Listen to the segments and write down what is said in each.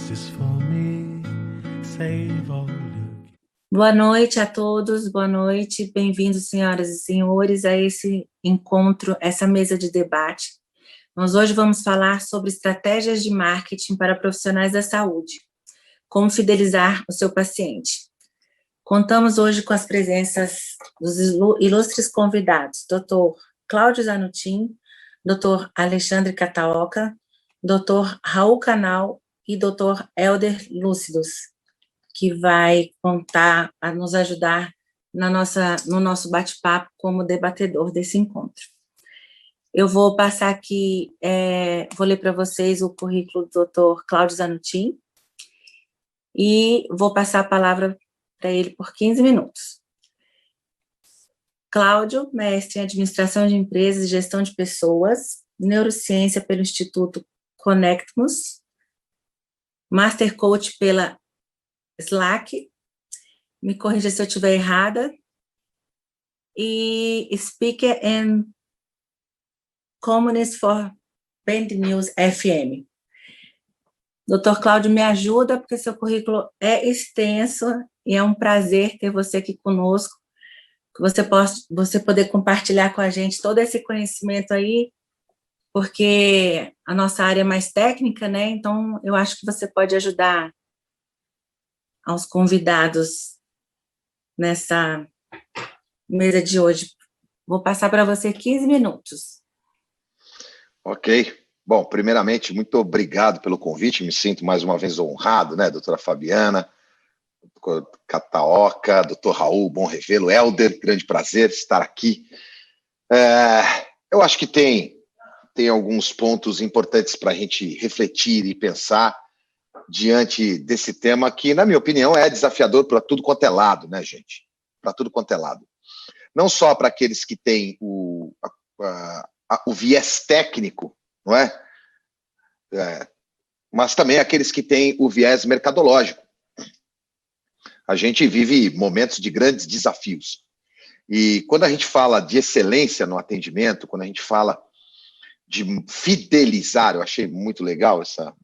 justice for me, save all you. Boa noite a todos, boa noite, bem-vindos, senhoras e senhores, a esse encontro, essa mesa de debate. Nós hoje vamos falar sobre estratégias de marketing para profissionais da saúde, como fidelizar o seu paciente. Contamos hoje com as presenças dos ilustres convidados, Dr. Cláudio Zanutin, Dr. Alexandre Cataoca, Dr. Raul Canal e Dr. Helder Lúcidos, que vai contar, a nos ajudar no nosso bate-papo como debatedor desse encontro. Eu vou passar aqui, vou ler para vocês o currículo do Dr. Cláudio Zanutin e vou passar a palavra para ele por 15 minutos. Cláudio, mestre em Administração de Empresas e Gestão de Pessoas, Neurociência pelo Instituto Connectmus, Master Coach pela Slack, me corrija se eu estiver errada, e Speaker and Columnist for Band News FM. Doutor Cláudio, me ajuda, porque seu currículo é extenso, e é um prazer ter você aqui conosco, que você poder compartilhar com a gente todo esse conhecimento aí, porque a nossa área é mais técnica, né? Então, eu acho que você pode ajudar aos convidados nessa mesa de hoje. Vou passar para você 15 minutos. Ok. Bom, primeiramente, muito obrigado pelo convite. Me sinto mais uma vez honrado, né, doutora Fabiana, doutor Cataoca, doutor Raul, bom revê-lo, Helder, grande prazer estar aqui. Eu acho que tem alguns pontos importantes para a gente refletir e pensar diante desse tema que, na minha opinião, é desafiador para tudo quanto é lado, né, gente? Para tudo quanto é lado. Não só para aqueles que têm o viés técnico, não é? Mas também aqueles que têm o viés mercadológico. A gente vive momentos de grandes desafios. E quando a gente fala de excelência no atendimento, quando a gente fala de fidelizar, eu achei muito legal essa.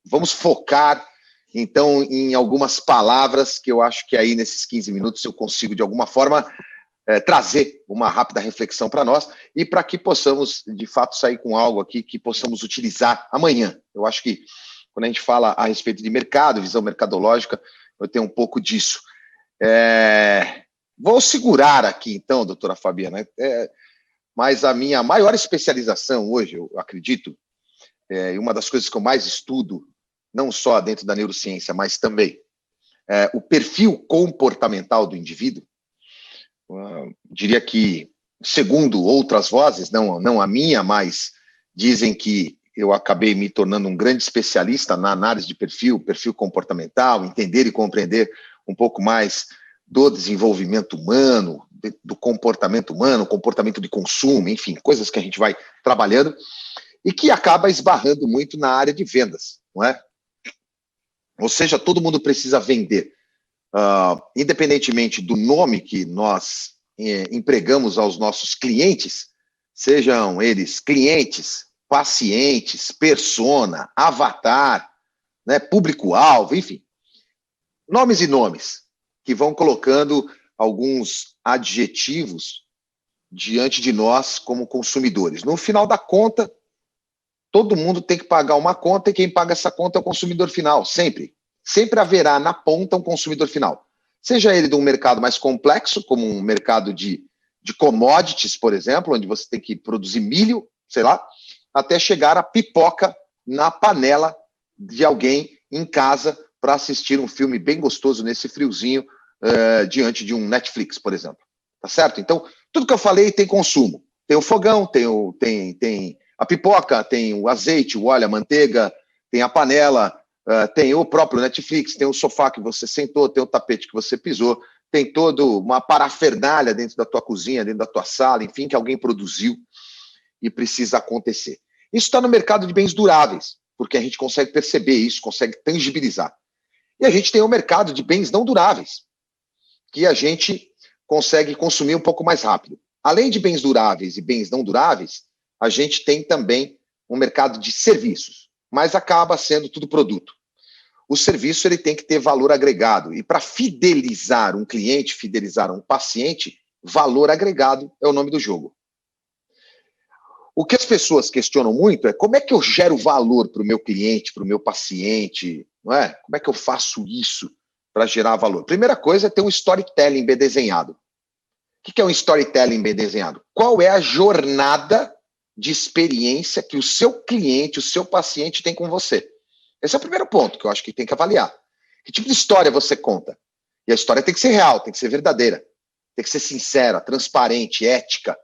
Vamos focar, então, em algumas palavras que eu acho que aí nesses 15 minutos eu consigo, de alguma forma, trazer uma rápida reflexão para nós e para que possamos, de fato, sair com algo aqui que possamos utilizar amanhã. Eu acho que quando a gente fala a respeito de mercado, visão mercadológica, eu tenho um pouco disso. Vou segurar aqui, então, doutora Fabiana, mas a minha maior especialização hoje, eu acredito, e uma das coisas que eu mais estudo, não só dentro da neurociência, mas também o perfil comportamental do indivíduo, diria que, segundo outras vozes, não a minha, mas dizem que eu acabei me tornando um grande especialista na análise de perfil comportamental, entender e compreender um pouco mais do desenvolvimento humano, do comportamento humano, comportamento de consumo, enfim, coisas que a gente vai trabalhando e que acaba esbarrando muito na área de vendas, não é? Ou seja, todo mundo precisa vender. Independentemente do nome que nós empregamos aos nossos clientes, sejam eles clientes, pacientes, persona, avatar, né, público-alvo, enfim, nomes e nomes que vão colocando alguns adjetivos diante de nós como consumidores. No final da conta, todo mundo tem que pagar uma conta e quem paga essa conta é o consumidor final, sempre. Sempre haverá na ponta um consumidor final. Seja ele de um mercado mais complexo, como um mercado de commodities, por exemplo, onde você tem que produzir milho, sei lá, até chegar a pipoca na panela de alguém em casa para assistir um filme bem gostoso nesse friozinho diante de um Netflix, por exemplo. Tá certo? Então, tudo que eu falei tem consumo. Tem o fogão, tem a pipoca, tem o azeite, o óleo, a manteiga, tem a panela, tem o próprio Netflix, tem o sofá que você sentou, tem o tapete que você pisou, tem toda uma parafernália dentro da tua cozinha, dentro da tua sala, enfim, que alguém produziu e precisa acontecer. Isso está no mercado de bens duráveis, porque a gente consegue perceber isso, consegue tangibilizar. E a gente tem o mercado de bens não duráveis, que a gente consegue consumir um pouco mais rápido. Além de bens duráveis e bens não duráveis, a gente tem também um mercado de serviços, mas acaba sendo tudo produto. o serviço ele tem que ter valor agregado. E para fidelizar um cliente, fidelizar um paciente, valor agregado é o nome do jogo. O que as pessoas questionam muito é como é que eu gero valor para o meu cliente, para o meu paciente, não é? Como é que eu faço isso para gerar valor? Primeira coisa é ter um storytelling bem desenhado. O que é um storytelling bem desenhado? Qual é a jornada de experiência que o seu cliente, o seu paciente tem com você? Esse é o primeiro ponto que eu acho que tem que avaliar. Que tipo de história você conta? E a história tem que ser real, tem que ser verdadeira, tem que ser sincera, transparente, ética,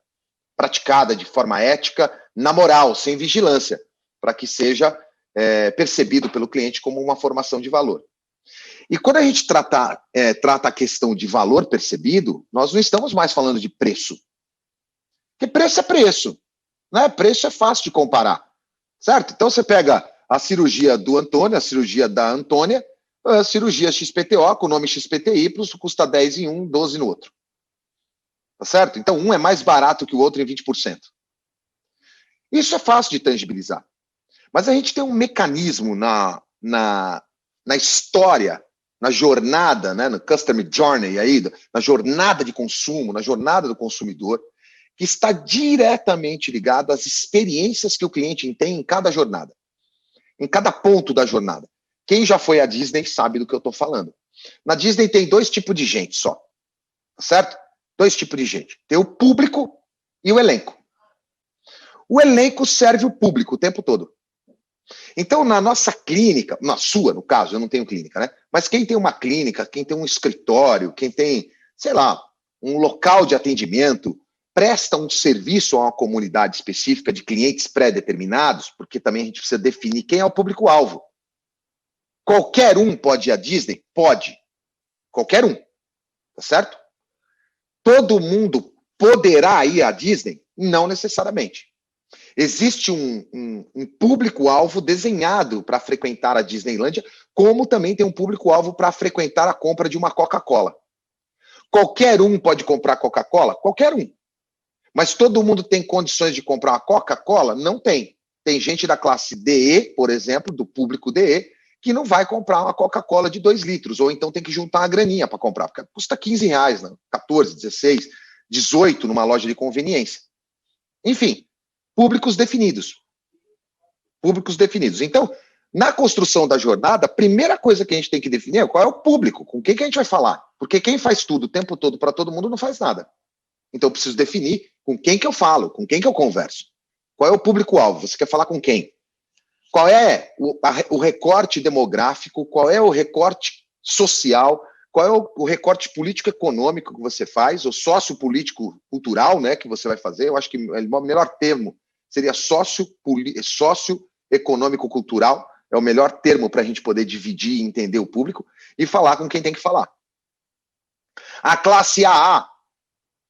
praticada de forma ética, na moral, sem vigilância, para que seja percebido pelo cliente como uma formação de valor. E quando a gente trata a questão de valor percebido, nós não estamos mais falando de preço. Porque preço é preço, né? Preço é fácil de comparar, certo? Então você pega a cirurgia do Antônio, a cirurgia da Antônia, a cirurgia XPTO, com o nome XPTY, custa 10 em um, 12 no outro. Tá certo? Então, um é mais barato que o outro em 20%. Isso é fácil de tangibilizar. Mas a gente tem um mecanismo na história, na jornada, né, no customer journey aí, na jornada de consumo, na jornada do consumidor, que está diretamente ligado às experiências que o cliente tem em cada jornada, em cada ponto da jornada. Quem já foi à Disney sabe do que eu estou falando. Na Disney tem 2 tipos de gente só, tá certo? 2 tipos de gente. Tem o público e o elenco. O elenco serve o público o tempo todo. Então, na nossa clínica, na sua, no caso, eu não tenho clínica, né? Mas quem tem uma clínica, quem tem um escritório, quem tem, sei lá, um local de atendimento, presta um serviço a uma comunidade específica de clientes pré-determinados, porque também a gente precisa definir quem é o público-alvo. Qualquer um pode ir à Disney? Pode. Qualquer um. Tá certo? Todo mundo poderá ir à Disney? Não necessariamente. Existe um público-alvo desenhado para frequentar a Disneylândia, como também tem um público-alvo para frequentar a compra de uma Coca-Cola. Qualquer um pode comprar Coca-Cola? Qualquer um. Mas todo mundo tem condições de comprar uma Coca-Cola? Não tem. Tem gente da classe DE, por exemplo, do público DE, que não vai comprar uma Coca-Cola de 2 litros, ou então tem que juntar uma graninha para comprar, porque custa R$15, né? 14, 16, 18 numa loja de conveniência. Enfim, públicos definidos. Públicos definidos. Então, na construção da jornada, a primeira coisa que a gente tem que definir é qual é o público, com quem que a gente vai falar. Porque quem faz tudo o tempo todo para todo mundo não faz nada. Então, eu preciso definir com quem que eu falo, com quem que eu converso. Qual é o público-alvo? Você quer falar com quem? Qual é o recorte demográfico? Qual é o recorte social? Qual é o recorte político-econômico que você faz? Ou sócio-político-cultural, né, que você vai fazer? Eu acho que o melhor termo seria sócio-econômico-cultural. É o melhor termo para a gente poder dividir e entender o público e falar com quem tem que falar. A classe AA,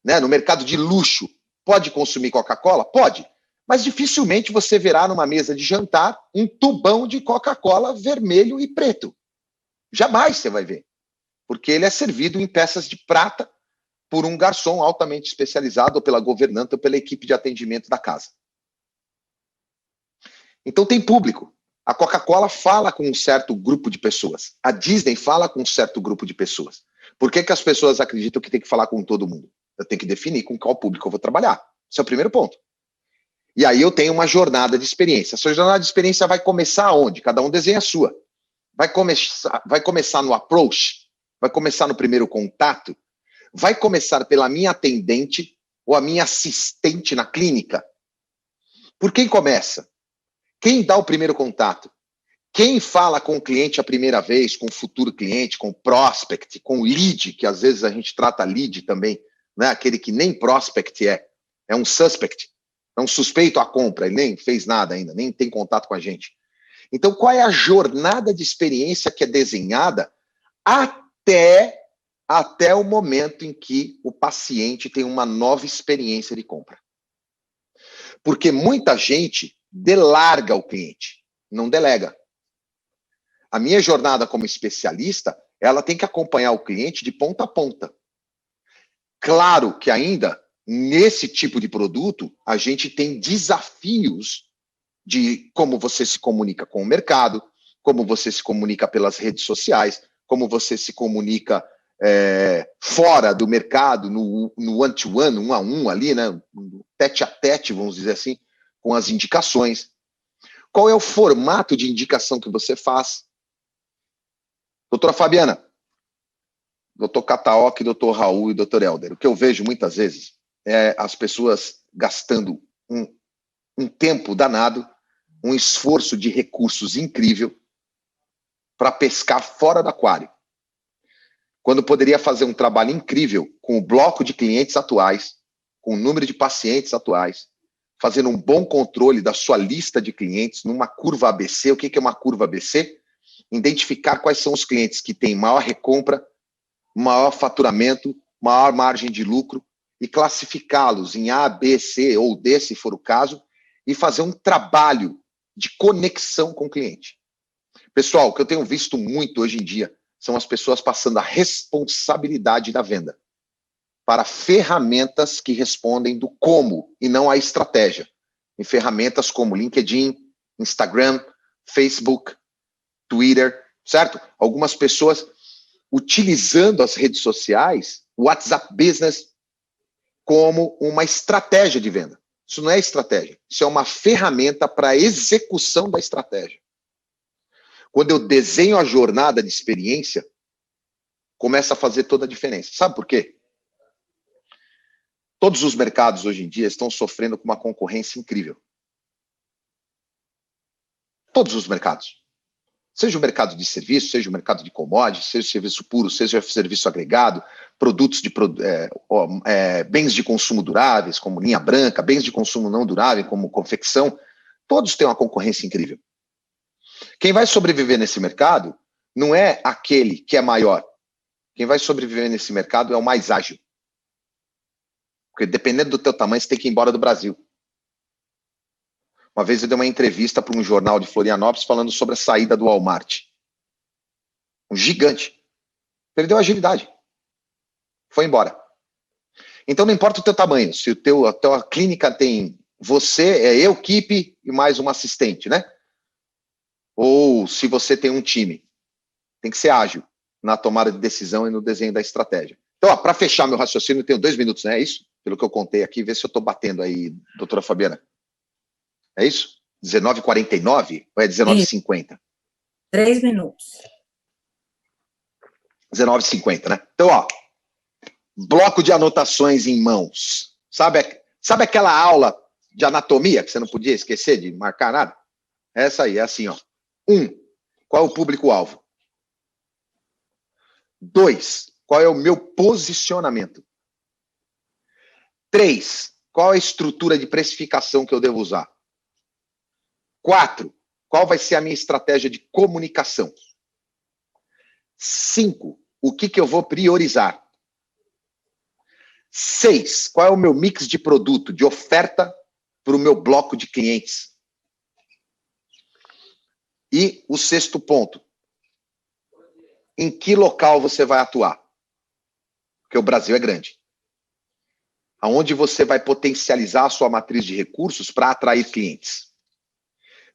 né, no mercado de luxo, pode consumir Coca-Cola? Pode. Mas dificilmente você verá numa mesa de jantar um tubão de Coca-Cola vermelho e preto. Jamais você vai ver. Porque ele é servido em peças de prata por um garçom altamente especializado, ou pela governanta, ou pela equipe de atendimento da casa. Então tem público. A Coca-Cola fala com um certo grupo de pessoas. A Disney fala com um certo grupo de pessoas. Por que que as pessoas acreditam que tem que falar com todo mundo? Eu tenho que definir com qual público eu vou trabalhar. Esse é o primeiro ponto. E aí eu tenho uma jornada de experiência. Essa jornada de experiência vai começar aonde? Cada um desenha a sua. Vai começar no approach? Vai começar no primeiro contato? Vai começar pela minha atendente ou a minha assistente na clínica? Por quem começa? Quem dá o primeiro contato? Quem fala com o cliente a primeira vez, com o futuro cliente, com o prospect, com o lead, que às vezes a gente trata lead também, né? Aquele que nem prospect é um suspect. É um suspeito à compra, ele nem fez nada ainda, nem tem contato com a gente. Então, qual é a jornada de experiência que é desenhada até o momento em que o paciente tem uma nova experiência de compra? Porque muita gente delarga o cliente, não delega. A minha jornada como especialista, ela tem que acompanhar o cliente de ponta a ponta. Claro que ainda nesse tipo de produto, a gente tem desafios de como você se comunica com o mercado, como você se comunica pelas redes sociais, como você se comunica fora do mercado, no one-to-one, um a um ali, né? Tete a tete, vamos dizer assim, com as indicações. Qual é o formato de indicação que você faz? Doutora Fabiana, doutor Cataoc, doutor Raul e doutor Helder, o que eu vejo muitas vezes é as pessoas gastando um tempo danado, um esforço de recursos incrível para pescar fora do aquário. Quando poderia fazer um trabalho incrível com o bloco de clientes atuais, com o número de pacientes atuais, fazendo um bom controle da sua lista de clientes numa curva ABC. O que é uma curva ABC? Identificar quais são os clientes que têm maior recompra, maior faturamento, maior margem de lucro e classificá-los em A, B, C ou D, se for o caso, e fazer um trabalho de conexão com o cliente. Pessoal, o que eu tenho visto muito hoje em dia são as pessoas passando a responsabilidade da venda para ferramentas que respondem do como e não a estratégia. Em ferramentas como LinkedIn, Instagram, Facebook, Twitter, certo? Algumas pessoas utilizando as redes sociais, o WhatsApp Business, como uma estratégia de venda. Isso não é estratégia, isso é uma ferramenta para a execução da estratégia. Quando eu desenho a jornada de experiência, começa a fazer toda a diferença. Sabe por quê? Todos os mercados hoje em dia estão sofrendo com uma concorrência incrível. Todos os mercados. Seja o mercado de serviço, seja o mercado de commodities, seja serviço puro, seja serviço agregado, produtos de bens de consumo duráveis, como linha branca, bens de consumo não durável, como confecção, todos têm uma concorrência incrível. Quem vai sobreviver nesse mercado não é aquele que é maior. Quem vai sobreviver nesse mercado é o mais ágil. Porque dependendo do teu tamanho, você tem que ir embora do Brasil. Uma vez eu dei uma entrevista para um jornal de Florianópolis falando sobre a saída do Walmart. Um gigante. Perdeu a agilidade. Foi embora. Então não importa o teu tamanho. Se a tua clínica tem você, eu, equipe e mais um assistente, né? Ou se você tem um time. Tem que ser ágil na tomada de decisão e no desenho da estratégia. Então, para fechar meu raciocínio, eu tenho 2 minutos, né? É isso? Pelo que eu contei aqui, vê se eu estou batendo aí, doutora Fabiana. É isso? 19h49 ou é 19h50? 3 minutos. 19h50, né? Então, ó, bloco de anotações em mãos. Sabe aquela aula de anatomia que você não podia esquecer de marcar nada? Essa aí, é assim, ó. 1, qual é o público-alvo? 2, qual é o meu posicionamento? 3, qual é a estrutura de precificação que eu devo usar? 4, qual vai ser a minha estratégia de comunicação? 5, o que eu vou priorizar? 6, qual é o meu mix de produto, de oferta para o meu bloco de clientes? E o 6º ponto, em que local você vai atuar? Porque o Brasil é grande. Aonde você vai potencializar a sua matriz de recursos para atrair clientes?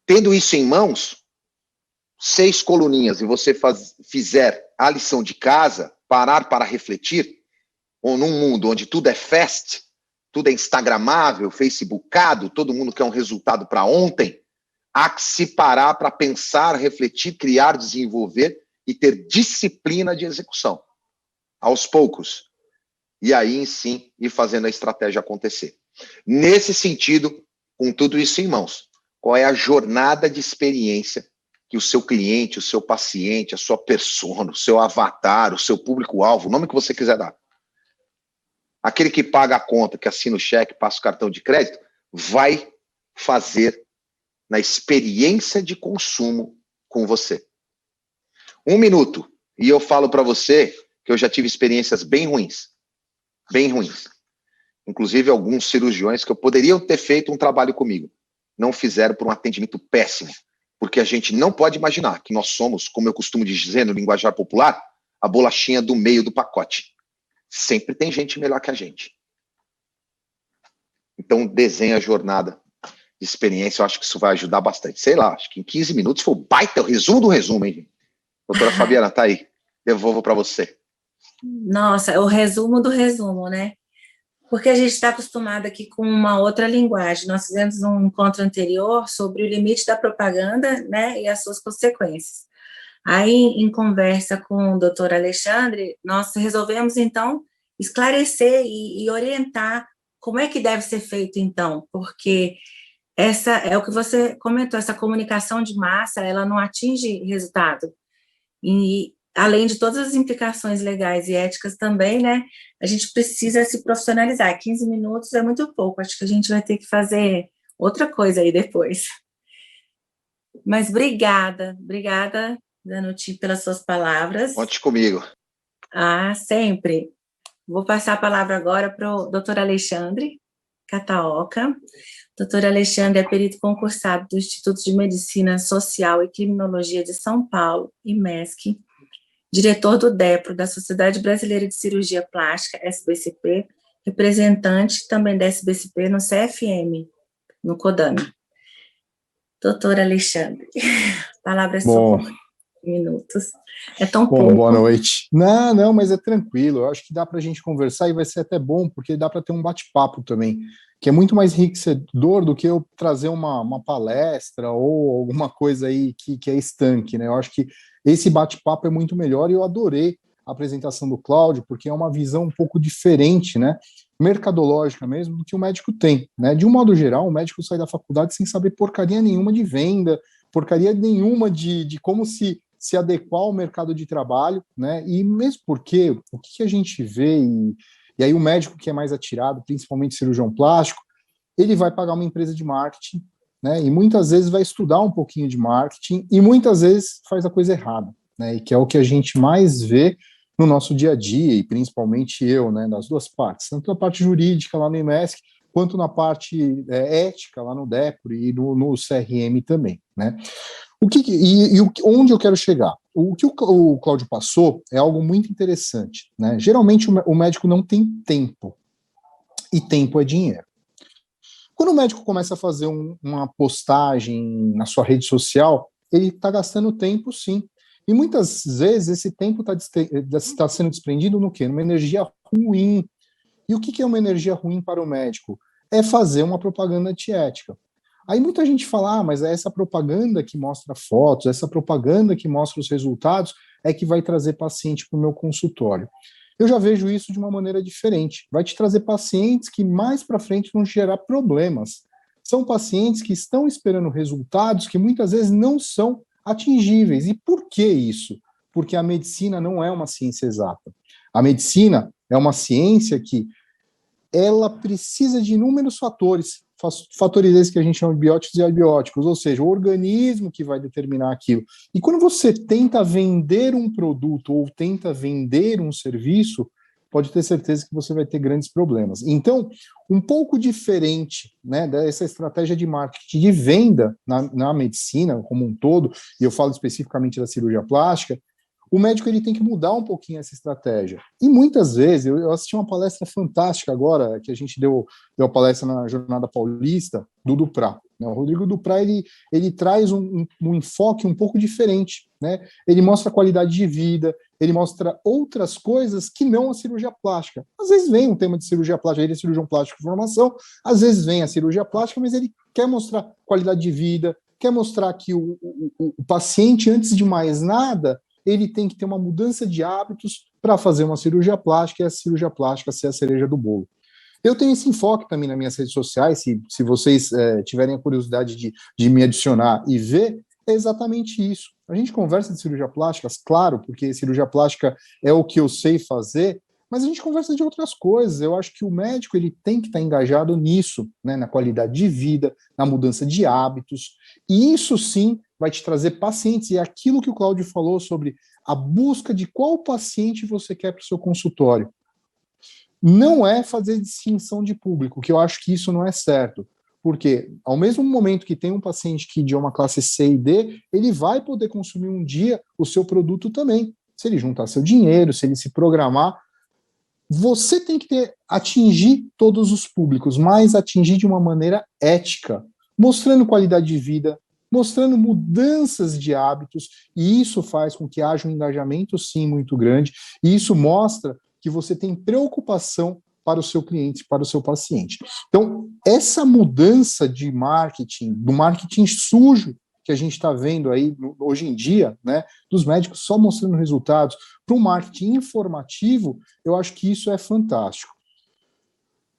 Tendo isso em mãos, 6 coluninhas, e você fizer a lição de casa, parar para refletir, ou num mundo onde tudo é fast, tudo é instagramável, facebookado, todo mundo quer um resultado para ontem, há que se parar para pensar, refletir, criar, desenvolver e ter disciplina de execução. Aos poucos. E aí, sim, ir fazendo a estratégia acontecer. Nesse sentido, com tudo isso em mãos, qual é a jornada de experiência que o seu cliente, o seu paciente, a sua persona, o seu avatar, o seu público-alvo, o nome que você quiser dar, aquele que paga a conta, que assina o cheque, passa o cartão de crédito, vai fazer na experiência de consumo com você. 1 minuto. E eu falo para você que eu já tive experiências bem ruins. Bem ruins. Inclusive alguns cirurgiões que poderiam ter feito um trabalho comigo. Não fizeram por um atendimento péssimo. Porque a gente não pode imaginar que nós somos, como eu costumo dizer no linguajar popular, a bolachinha do meio do pacote. Sempre tem gente melhor que a gente. Então desenha a jornada de experiência, eu acho que isso vai ajudar bastante. Sei lá, acho que em 15 minutos foi o baita, o resumo do resumo, hein, gente? Doutora Fabiana, tá aí. Devolvo para você. Nossa, é o resumo do resumo, né? Porque a gente está acostumado aqui com uma outra linguagem. Nós fizemos um encontro anterior sobre o limite da propaganda, né, e as suas consequências. Aí, em conversa com o doutor Alexandre, nós resolvemos, então, esclarecer e orientar como é que deve ser feito, então, porque essa é o que você comentou, essa comunicação de massa, ela não atinge resultado. E, além de todas as implicações legais e éticas também, né, a gente precisa se profissionalizar. 15 minutos é muito pouco, acho que a gente vai ter que fazer outra coisa aí depois. Mas obrigada, Zanuti, pelas suas palavras. Conte comigo. Sempre. Vou passar a palavra agora para o doutor Alexandre Cataoca. Doutor Alexandre é perito concursado do Instituto de Medicina Social e Criminologia de São Paulo, IMESC, diretor do DEPRO, da Sociedade Brasileira de Cirurgia Plástica, SBCP, representante também da SBCP no CFM, no CODAMI. Doutor Alexandre, a palavra é sua. Minutos. É tão pouco. Boa noite. Não, mas é tranquilo. Eu acho que dá para a gente conversar e vai ser até bom, porque dá para ter um bate-papo também, que é muito mais enriquecedor do que eu trazer uma palestra ou alguma coisa aí que é estanque, né? Eu acho que esse bate-papo é muito melhor e eu adorei a apresentação do Cláudio, porque é uma visão um pouco diferente, né? Mercadológica mesmo, do que o médico tem, né? De um modo geral, o médico sai da faculdade sem saber porcaria nenhuma de venda, porcaria nenhuma de como se adequar ao mercado de trabalho, né? E mesmo porque o que a gente vê, e aí o médico que é mais atirado, principalmente cirurgião plástico, ele vai pagar uma empresa de marketing, né? E muitas vezes vai estudar um pouquinho de marketing e muitas vezes faz a coisa errada, né? E que é o que a gente mais vê no nosso dia a dia, e principalmente eu, né? Das duas partes, tanto na parte jurídica lá no IMESC, quanto na parte ética lá no DEPRO e no CRM também, né? Onde eu quero chegar? O que o Cláudio passou é algo muito interessante, né? Geralmente o médico não tem tempo, e tempo é dinheiro. Quando o médico começa a fazer uma postagem na sua rede social, ele está gastando tempo, sim. E muitas vezes esse tempo está sendo desprendido no quê? Numa energia ruim. E o que é uma energia ruim para o médico? É fazer uma propaganda antiética. Aí muita gente fala, mas é essa propaganda que mostra fotos, essa propaganda que mostra os resultados é que vai trazer paciente para o meu consultório. Eu já vejo isso de uma maneira diferente. Vai te trazer pacientes que mais para frente vão gerar problemas. São pacientes que estão esperando resultados que muitas vezes não são atingíveis. E por que isso? Porque a medicina não é uma ciência exata. A medicina é uma ciência que ela precisa de inúmeros fatores esses que a gente chama de bióticos e abióticos, ou seja, o organismo que vai determinar aquilo. E quando você tenta vender um produto ou tenta vender um serviço, pode ter certeza que você vai ter grandes problemas. Então, um pouco diferente, né, dessa estratégia de marketing de venda na medicina como um todo, e eu falo especificamente da cirurgia plástica, o médico ele tem que mudar um pouquinho essa estratégia. E muitas vezes, eu assisti uma palestra fantástica agora, que a gente deu a palestra na Jornada Paulista, do Duprá. Né? O Rodrigo Duprá, ele traz um enfoque um pouco diferente. Né? Ele mostra a qualidade de vida, ele mostra outras coisas que não a cirurgia plástica. Às vezes vem um tema de cirurgia plástica, ele é cirurgião plástico de formação, às vezes vem a cirurgia plástica, mas ele quer mostrar qualidade de vida, quer mostrar que o paciente, antes de mais nada, ele tem que ter uma mudança de hábitos para fazer uma cirurgia plástica e a cirurgia plástica ser a cereja do bolo. Eu tenho esse enfoque também nas minhas redes sociais, se vocês tiverem a curiosidade de me adicionar e ver, é exatamente isso. A gente conversa de cirurgia plástica, claro, porque cirurgia plástica é o que eu sei fazer, mas a gente conversa de outras coisas. Eu acho que o médico ele tem que estar engajado nisso, né, na qualidade de vida, na mudança de hábitos, e isso sim vai te trazer pacientes, e é aquilo que o Cláudio falou sobre a busca de qual paciente você quer para o seu consultório. Não é fazer distinção de público, que eu acho que isso não é certo, porque ao mesmo momento que tem um paciente que de uma classe C e D, ele vai poder consumir um dia o seu produto também, se ele juntar seu dinheiro, se ele se programar. Você tem que atingir todos os públicos, mas atingir de uma maneira ética, mostrando qualidade de vida, mostrando mudanças de hábitos, e isso faz com que haja um engajamento, sim, muito grande, e isso mostra que você tem preocupação para o seu cliente, para o seu paciente. Então, essa mudança de marketing, do marketing sujo que a gente está vendo aí hoje em dia, né, dos médicos só mostrando resultados, para um marketing informativo, eu acho que isso é fantástico.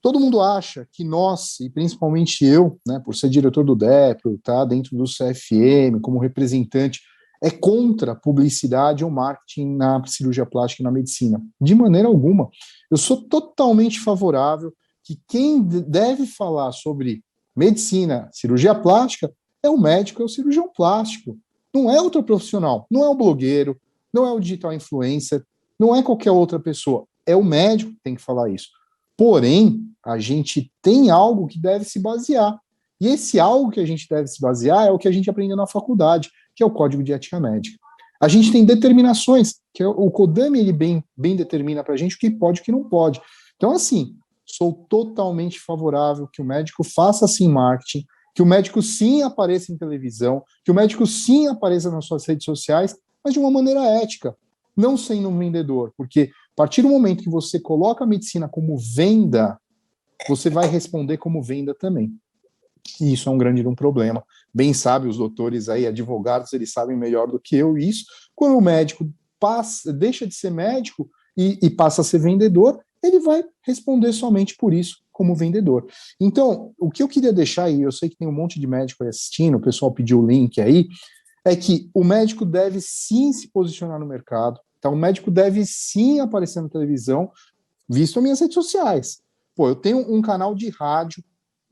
Todo mundo acha que nós, e principalmente eu, né, por ser diretor do DEPRO, tá, dentro do CFM, como representante, é contra publicidade ou marketing na cirurgia plástica e na medicina. De maneira alguma. Eu sou totalmente favorável que quem deve falar sobre medicina, cirurgia plástica, é o médico, é o cirurgião plástico. Não é outro profissional, não é o blogueiro, não é o digital influencer, não é qualquer outra pessoa. É o médico que tem que falar isso. Porém, a gente tem algo que deve se basear. E esse algo que a gente deve se basear é o que a gente aprendeu na faculdade, que é o Código de Ética Médica. A gente tem determinações, que o CODAME ele bem determina para a gente o que pode e o que não pode. Então, assim, sou totalmente favorável que o médico faça, sim, marketing, que o médico, sim, apareça em televisão, que o médico, sim, apareça nas suas redes sociais, mas de uma maneira ética, não sendo um vendedor, porque a partir do momento que você coloca a medicina como venda, você vai responder como venda também. E isso é um grande problema. Bem sabe os doutores aí, advogados, eles sabem melhor do que eu isso. Quando o médico deixa de ser médico e passa a ser vendedor, ele vai responder somente por isso como vendedor. Então, o que eu queria deixar aí, eu sei que tem um monte de médico aí assistindo, o pessoal pediu o link aí, é que o médico deve sim se posicionar no mercado, tá? O médico deve sim aparecer na televisão, visto as minhas redes sociais. Pô, eu tenho um canal de rádio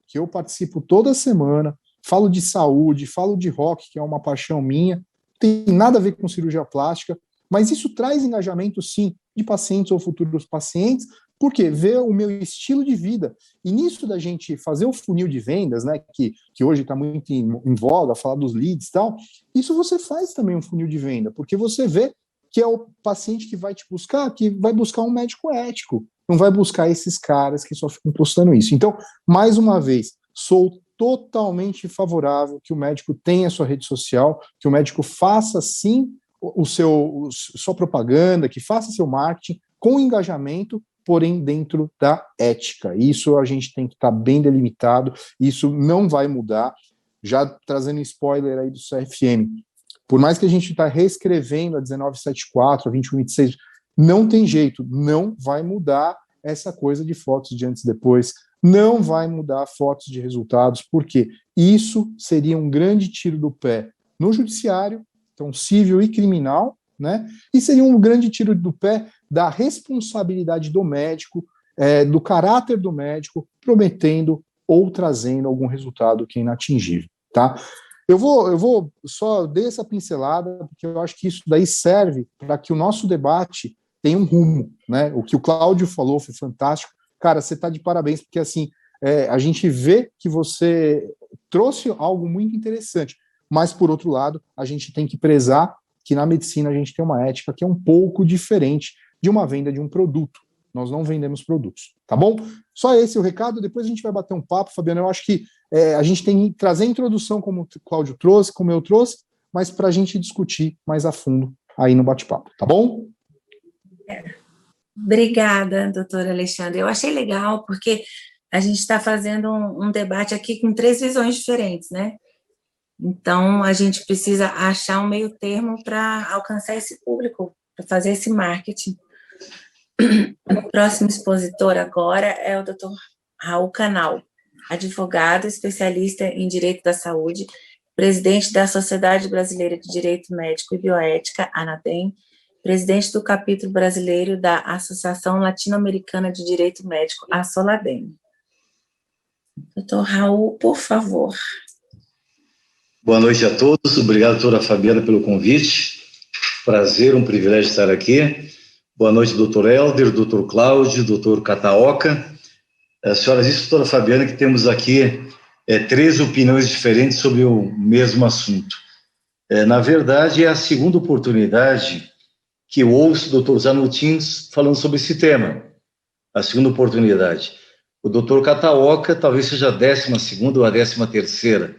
que eu participo toda semana, falo de saúde, falo de rock, que é uma paixão minha, tem nada a ver com cirurgia plástica, mas isso traz engajamento, sim, de pacientes ou futuros pacientes, porque vê o meu estilo de vida. E nisso da gente fazer o funil de vendas, né, que hoje está muito em voga, falar dos leads e tal, isso você faz também um funil de venda, porque você vê que é o paciente que vai te buscar, que vai buscar um médico ético, não vai buscar esses caras que só ficam postando isso. Então, mais uma vez, sou totalmente favorável que o médico tenha sua rede social, que o médico faça, sim, sua propaganda, que faça seu marketing com engajamento, porém dentro da ética. Isso a gente tem que estar bem delimitado, isso não vai mudar. Já trazendo spoiler aí do CFM, por mais que a gente está reescrevendo a 1974, a 2126, não tem jeito, não vai mudar essa coisa de fotos de antes e depois, não vai mudar fotos de resultados, porque isso seria um grande tiro do pé no judiciário, então civil e criminal, né? E seria um grande tiro do pé da responsabilidade do médico, do caráter do médico, prometendo ou trazendo algum resultado que é inatingível, tá? Eu vou só dar essa pincelada, porque eu acho que isso daí serve para que o nosso debate tenha um rumo, né? O que o Cláudio falou foi fantástico. Cara, você está de parabéns, porque assim, a gente vê que você trouxe algo muito interessante, mas, por outro lado, a gente tem que prezar que na medicina a gente tem uma ética que é um pouco diferente de uma venda de um produto. Nós não vendemos produtos, tá bom? Só esse é o recado, depois a gente vai bater um papo, Fabiano. Eu acho que a gente tem que trazer a introdução, como o Cláudio trouxe, como eu trouxe, mas para a gente discutir mais a fundo aí no bate-papo, tá bom? Obrigada, doutor Alexandre. Eu achei legal, porque a gente está fazendo um debate aqui com 3 visões diferentes, né? Então, a gente precisa achar um meio termo para alcançar esse público, para fazer esse marketing. O próximo expositor agora é o Dr. Raul Canal, advogado, especialista em Direito da Saúde, presidente da Sociedade Brasileira de Direito Médico e Bioética, ANADEM, presidente do capítulo brasileiro da Associação Latino-Americana de Direito Médico, a SOLADEM. Dr. Raul, por favor. Boa noite a todos, obrigado, doutora Fabiana, pelo convite. Prazer, um privilégio estar aqui. Boa noite, doutor Helder, doutor Cláudio, doutor Cataoca. Senhoras e senhores, doutora Fabiana, que temos aqui 3 opiniões diferentes sobre o mesmo assunto. Na verdade, é a segunda oportunidade que eu ouço o doutor Zanottin falando sobre esse tema. A segunda oportunidade. O doutor Kataoka talvez seja a 12ª ou a 13ª.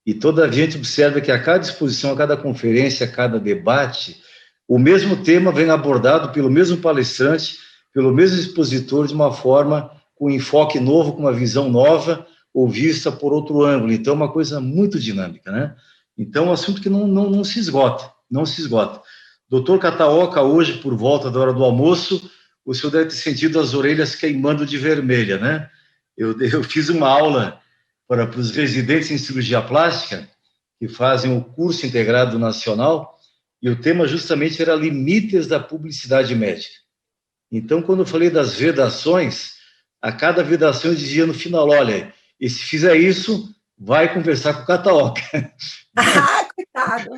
E, todavia, a gente observa que a cada exposição, a cada conferência, a cada debate, o mesmo tema vem abordado pelo mesmo palestrante, pelo mesmo expositor, de uma forma, com um enfoque novo, com uma visão nova, ou vista por outro ângulo. Então, é uma coisa muito dinâmica, né? Então, é um assunto que não se esgota, não se esgota. Doutor Kataoka, hoje, por volta da hora do almoço, o senhor deve ter sentido as orelhas queimando de vermelha, né? Eu fiz uma aula para os residentes em cirurgia plástica, que fazem o curso integrado nacional, e o tema justamente era limites da publicidade médica. Então, quando eu falei das vedações, a cada vedação eu dizia no final, olha, e se fizer isso, vai conversar com o Kataoka. Ah, coitado!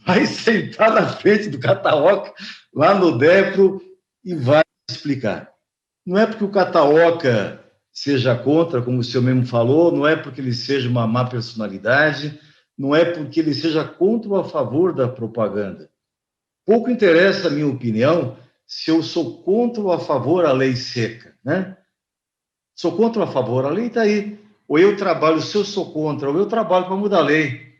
Vai sentar na frente do Kataoka, lá no DEPRO, e vai explicar. Não é porque o Kataoka seja contra, como o senhor mesmo falou, não é porque ele seja uma má personalidade, não é porque ele seja contra ou a favor da propaganda. Pouco interessa a minha opinião se eu sou contra ou a favor da lei seca, né? Sou contra ou a favor, a lei está aí. Ou eu trabalho, se eu sou contra, ou eu trabalho para mudar a lei.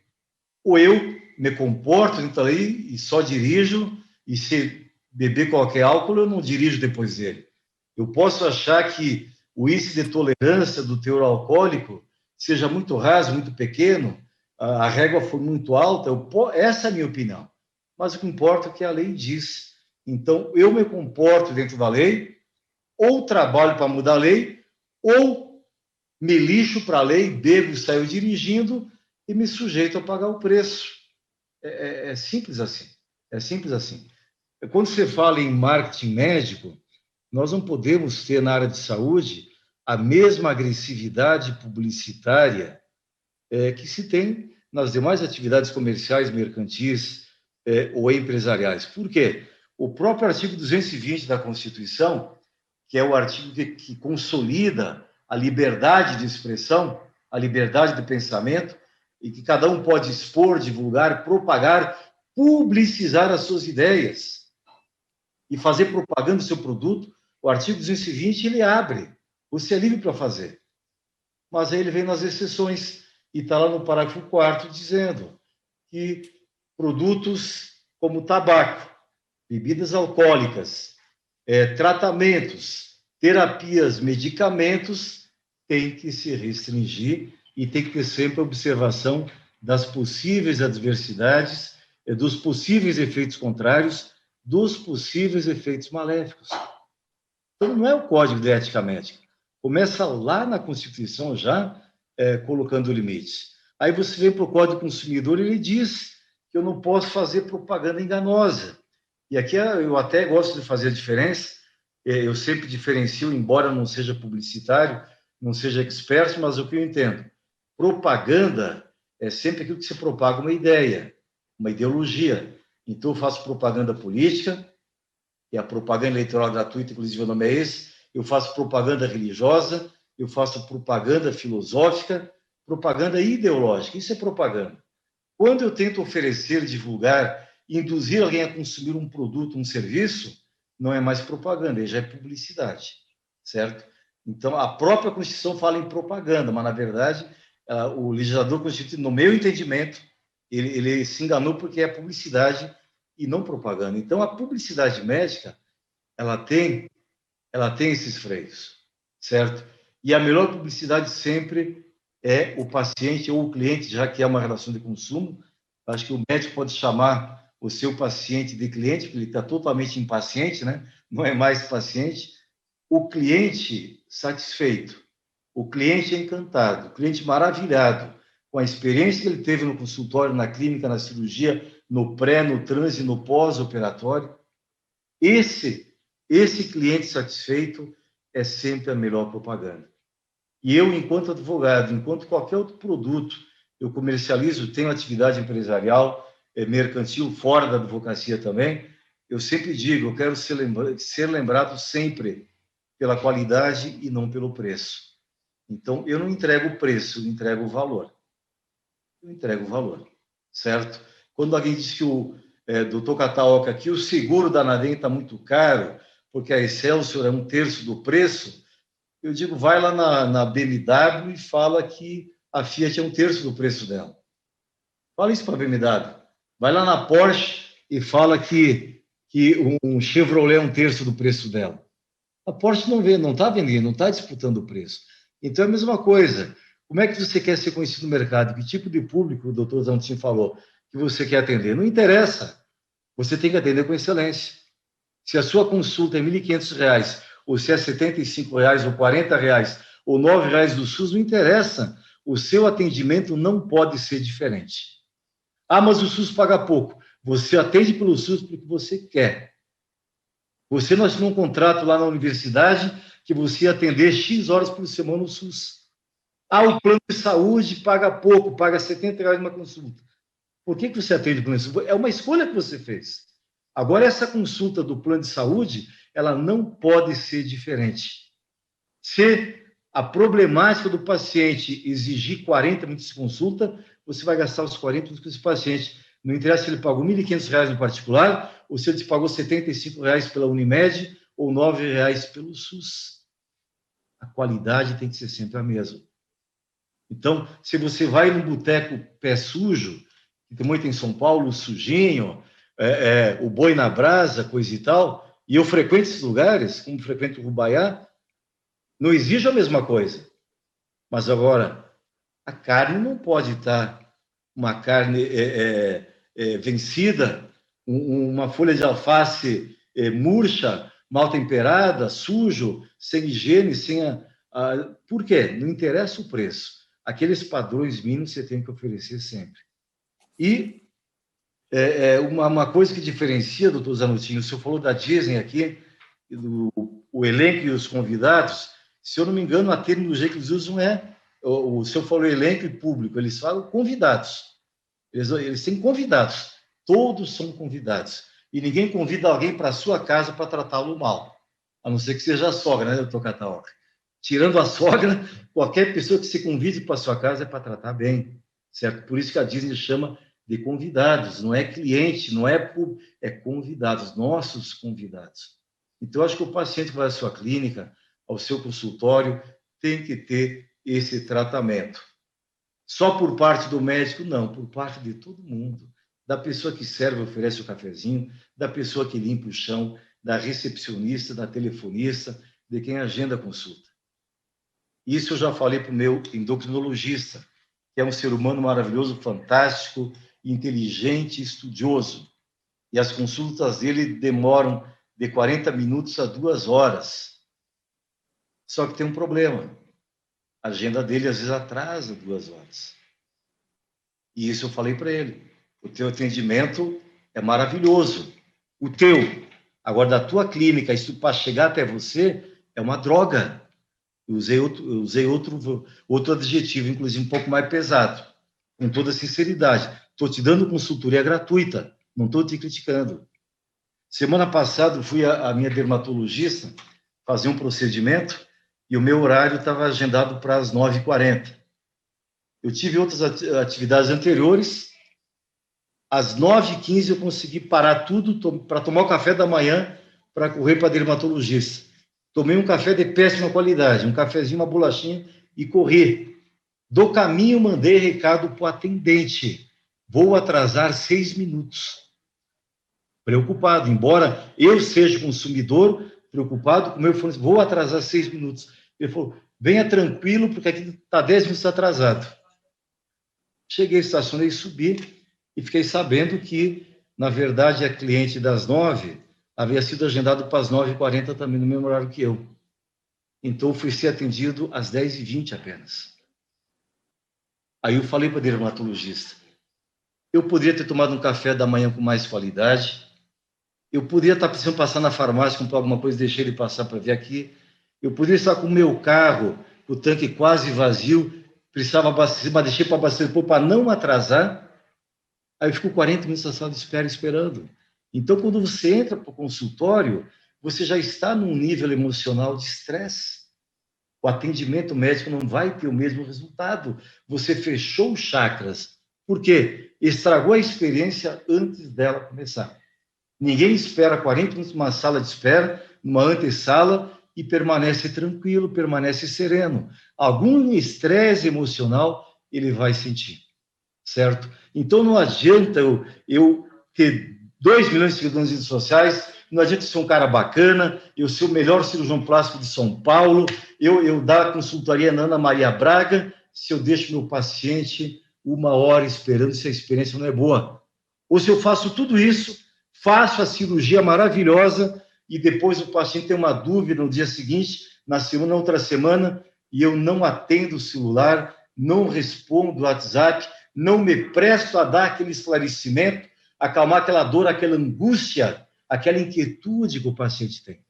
Ou eu me comporto dentro da lei e só dirijo, e se beber qualquer álcool, eu não dirijo depois dele. Eu posso achar que o índice de tolerância do teor alcoólico seja muito raso, muito pequeno, a régua for muito alta, essa é a minha opinião. Mas o que importa é o que a lei diz. Então, eu me comporto dentro da lei, ou trabalho para mudar a lei, ou me lixo para a lei, bebo e saio dirigindo e me sujeito a pagar o preço. É simples assim. É simples assim. Quando você fala em marketing médico, nós não podemos ter na área de saúde a mesma agressividade publicitária que se tem nas demais atividades comerciais, mercantis ou empresariais. Por quê? O próprio artigo 220 da Constituição, que é o artigo que consolida a liberdade de expressão, a liberdade de pensamento, e que cada um pode expor, divulgar, propagar, publicizar as suas ideias e fazer propaganda do seu produto. O artigo 220, ele abre, você é livre para fazer. Mas aí ele vem nas exceções, e está lá no parágrafo 4º, dizendo que produtos como tabaco, bebidas alcoólicas, tratamentos, terapias, medicamentos, tem que se restringir e tem que ter sempre a observação das possíveis adversidades, dos possíveis efeitos contrários, dos possíveis efeitos maléficos. Então, não é o Código de Ética Médica. Começa lá na Constituição já colocando limites. Aí você vem para o Código do Consumidor e ele diz que eu não posso fazer propaganda enganosa. E aqui eu até gosto de fazer a diferença, eu sempre diferencio, embora não seja publicitário, não seja expert, mas o que eu entendo. Propaganda é sempre aquilo que se propaga uma ideia, uma ideologia. Então, eu faço propaganda política, e a propaganda eleitoral gratuita, inclusive o nome é esse, eu faço propaganda religiosa, eu faço propaganda filosófica, propaganda ideológica, isso é propaganda. Quando eu tento oferecer, divulgar, induzir alguém a consumir um produto, um serviço, não é mais propaganda, já é publicidade, certo? Então, a própria Constituição fala em propaganda, mas, na verdade, o legislador constitucional, no meu entendimento, ele se enganou porque é publicidade e não propaganda. Então, a publicidade médica, ela tem esses freios, certo? E a melhor publicidade sempre é o paciente ou o cliente, já que é uma relação de consumo. Acho que o médico pode chamar o seu paciente de cliente, porque ele está totalmente impaciente, né? Não é mais paciente. O cliente satisfeito, o cliente encantado, o cliente maravilhado com a experiência que ele teve no consultório, na clínica, na cirurgia, no pré, no trans e no pós-operatório. Esse cliente satisfeito é sempre a melhor propaganda. E eu, enquanto advogado, enquanto qualquer outro produto, eu comercializo, tenho atividade empresarial, mercantil, fora da advocacia também, eu sempre digo, eu quero ser lembrado sempre pela qualidade e não pelo preço. Então, eu não entrego o preço, eu entrego o valor. Eu entrego o valor, certo? Quando alguém diz que o doutor Kataoka, que o seguro da Nadem está muito caro, porque a Excelsior é 1/3 do preço, Eu digo, vai lá na BMW e fala que a Fiat é 1/3 do preço dela. Fala isso para a BMW. Vai lá na Porsche e fala que um Chevrolet é 1/3 do preço dela. A Porsche não está vendendo, não está disputando o preço. Então é a mesma coisa. Como é que você quer ser conhecido no mercado? Que tipo de público, o doutor Zantin falou, que você quer atender? Não interessa. Você tem que atender com excelência. Se a sua consulta é R$ 1.500, ou se é R$ 75, ou R$ 40, ou R$ 9 do SUS, não interessa. O seu atendimento não pode ser diferente. Ah, mas o SUS paga pouco. Você atende pelo SUS porque você quer. Você não assinou um contrato lá na universidade que você ia atender X horas por semana no SUS. Ah, o plano de saúde paga pouco, paga R$ 70 uma consulta. Por que você atende o plano de saúde? É uma escolha que você fez. Agora, essa consulta do plano de saúde, ela não pode ser diferente. Se a problemática do paciente exigir 40 minutos de consulta, você vai gastar os 40 minutos com esse paciente. Não interessa se ele pagou R$ 1.500 no particular, ou se ele pagou R$ 75 pela Unimed, ou R$ 9 pelo SUS. A qualidade tem que ser sempre a mesma. Então, se você vai no boteco pé sujo, que tem muito em São Paulo, sujinho, o boi na brasa, coisa e tal, e eu frequento esses lugares, como frequento o Rubaiá, não exige a mesma coisa. Mas agora, a carne não pode estar uma carne vencida, uma folha de alface murcha, mal temperada, sujo, sem higiene, sem Por quê? Não interessa o preço. Aqueles padrões mínimos você tem que oferecer sempre. E uma coisa que diferencia, doutor Zanutinho, o senhor falou da Disney aqui, o elenco e os convidados, se eu não me engano, a terminologia que eles usam o senhor falou elenco e público, eles falam convidados. Eles têm convidados, todos são convidados. E ninguém convida alguém para a sua casa para tratá-lo mal, a não ser que seja a sogra, né, doutor Cataoca? Tirando a sogra, qualquer pessoa que se convide para a sua casa é para tratar bem, certo? Por isso que a Disney chama de convidados, não é cliente, não é público, é convidados, nossos convidados. Então, acho que o paciente que vai à sua clínica, ao seu consultório, tem que ter esse tratamento. Só por parte do médico? Não, por parte de todo mundo. Da pessoa que serve, oferece o cafezinho, da pessoa que limpa o chão, da recepcionista, da telefonista, de quem agenda a consulta. Isso eu já falei para o meu endocrinologista, que é um ser humano maravilhoso, fantástico, inteligente, estudioso. E as consultas dele demoram de 40 minutos a 2 horas. Só que tem um problema. A agenda dele, às vezes, atrasa 2 horas. E isso eu falei para ele. O teu atendimento é maravilhoso. O teu. Agora, da tua clínica, isso para chegar até você, é uma droga. Eu usei outro adjetivo, inclusive um pouco mais pesado. Com toda sinceridade. Estou te dando consultoria gratuita. Não estou te criticando. Semana passada, eu fui à minha dermatologista fazer um procedimento e o meu horário estava agendado para as 9h40. Eu tive outras atividades anteriores. Às 9h15 eu consegui parar tudo para tomar o café da manhã para correr para a dermatologista. Tomei um café de péssima qualidade, um cafezinho, uma bolachinha e corri. Do caminho, mandei recado para o atendente. Vou atrasar 6 minutos. Preocupado, embora eu seja consumidor, preocupado com o meu fone, vou atrasar 6 minutos. Ele falou, venha tranquilo, porque aqui está 10 minutos atrasado. Cheguei, estacionei, subi e fiquei sabendo que, na verdade, a cliente das 9 havia sido agendado para as 9h40 também, no mesmo horário que eu. Então, fui ser atendido às 10h20 apenas. Aí eu falei para o dermatologista, eu poderia ter tomado um café da manhã com mais qualidade, eu poderia estar precisando passar na farmácia, comprar alguma coisa, deixei ele passar para vir aqui, eu poderia estar com o meu carro, o tanque quase vazio, precisava abastecer, mas deixei para abastecer para não atrasar, aí eu fico 40 minutos na sala de espera esperando. Então, quando você entra para o consultório, você já está num nível emocional de estresse. O atendimento médico não vai ter o mesmo resultado. Você fechou os chakras. Por quê? Estragou a experiência antes dela começar. Ninguém espera 40 minutos numa sala de espera, numa antessala, e permanece tranquilo, permanece sereno. Algum estresse emocional ele vai sentir, certo? Então não adianta eu ter 2 milhões de seguidores nas redes sociais, não adianta ser um cara bacana, eu ser o melhor cirurgião plástico de São Paulo, eu dar consultoria na Ana Maria Braga, se eu deixo meu paciente 1 hora esperando se a experiência não é boa. Ou se eu faço tudo isso, faço a cirurgia maravilhosa e depois o paciente tem uma dúvida no dia seguinte, na outra semana, e eu não atendo o celular, não respondo o WhatsApp, não me presto a dar aquele esclarecimento, acalmar aquela dor, aquela angústia, aquela inquietude que o paciente tem.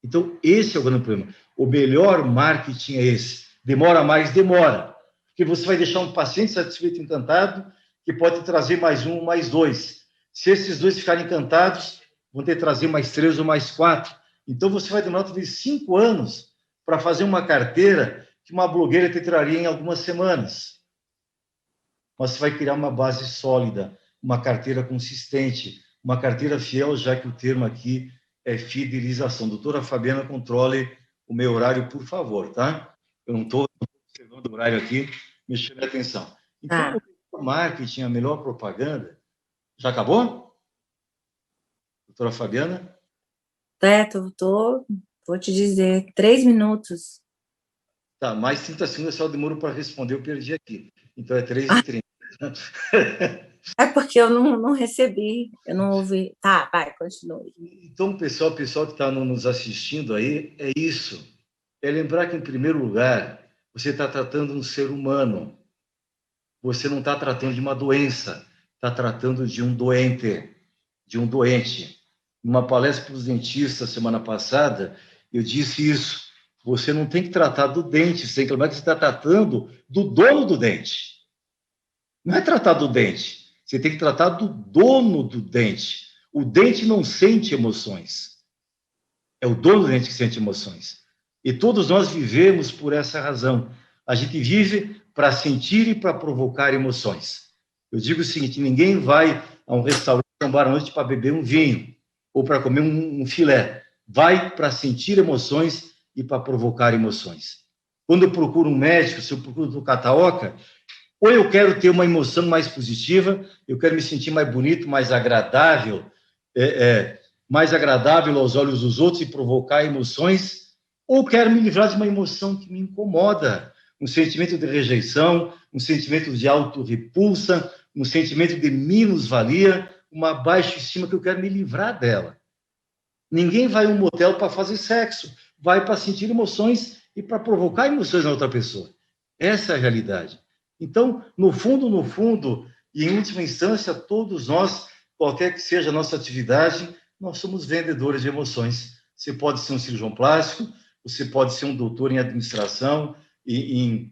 Então, esse é o grande problema. O melhor marketing é esse. Demora mais, demora. Porque você vai deixar um paciente satisfeito, encantado, que pode trazer mais 1, mais 2. Se esses 2 ficarem encantados, vão ter que trazer mais 3 ou mais 4. Então, você vai demorar talvez 5 anos para fazer uma carteira que uma blogueira te traria em algumas semanas. Mas você vai criar uma base sólida, uma carteira consistente, uma carteira fiel, já que o termo aqui é fidelização. Doutora Fabiana, controle o meu horário, por favor, tá? Eu não estou observando o horário aqui, me chame a atenção. Então, o marketing, a melhor propaganda... Já acabou? Doutora Fabiana? Vou te dizer, 3 minutos. Tá, mais 30 segundos só demoro para responder, eu perdi aqui. Então é 3h30. É porque eu não recebi, eu não ouvi. Tá, vai, continue. Então, pessoal que está nos assistindo aí, é isso. É lembrar que, em primeiro lugar, você está tratando um ser humano. Você não está tratando de uma doença, está tratando de um doente, Numa palestra para os dentistas, semana passada, eu disse isso. Você não tem que tratar do dente, você tem que lembrar que você está tratando do dono do dente. Não é tratar do dente, você tem que tratar do dono do dente. O dente não sente emoções. É o dono do dente que sente emoções. E todos nós vivemos por essa razão. A gente vive para sentir e para provocar emoções. Eu digo o seguinte, ninguém vai a um restaurante, a um bar à noite para beber um vinho ou para comer um filé. Vai para sentir emoções e para provocar emoções. Quando eu procuro um médico, se eu procuro o Kataoka, ou eu quero ter uma emoção mais positiva, eu quero me sentir mais bonito, mais agradável, mais agradável aos olhos dos outros e provocar emoções, ou quero me livrar de uma emoção que me incomoda, um sentimento de rejeição, um sentimento de autorrepulsa, um sentimento de minusvalia, uma baixa estima que eu quero me livrar dela. Ninguém vai a um motel para fazer sexo, vai para sentir emoções e para provocar emoções na outra pessoa. Essa é a realidade. Então, no fundo, e em última instância, todos nós, qualquer que seja a nossa atividade, nós somos vendedores de emoções. Você pode ser um cirurgião plástico, você pode ser um doutor em administração, em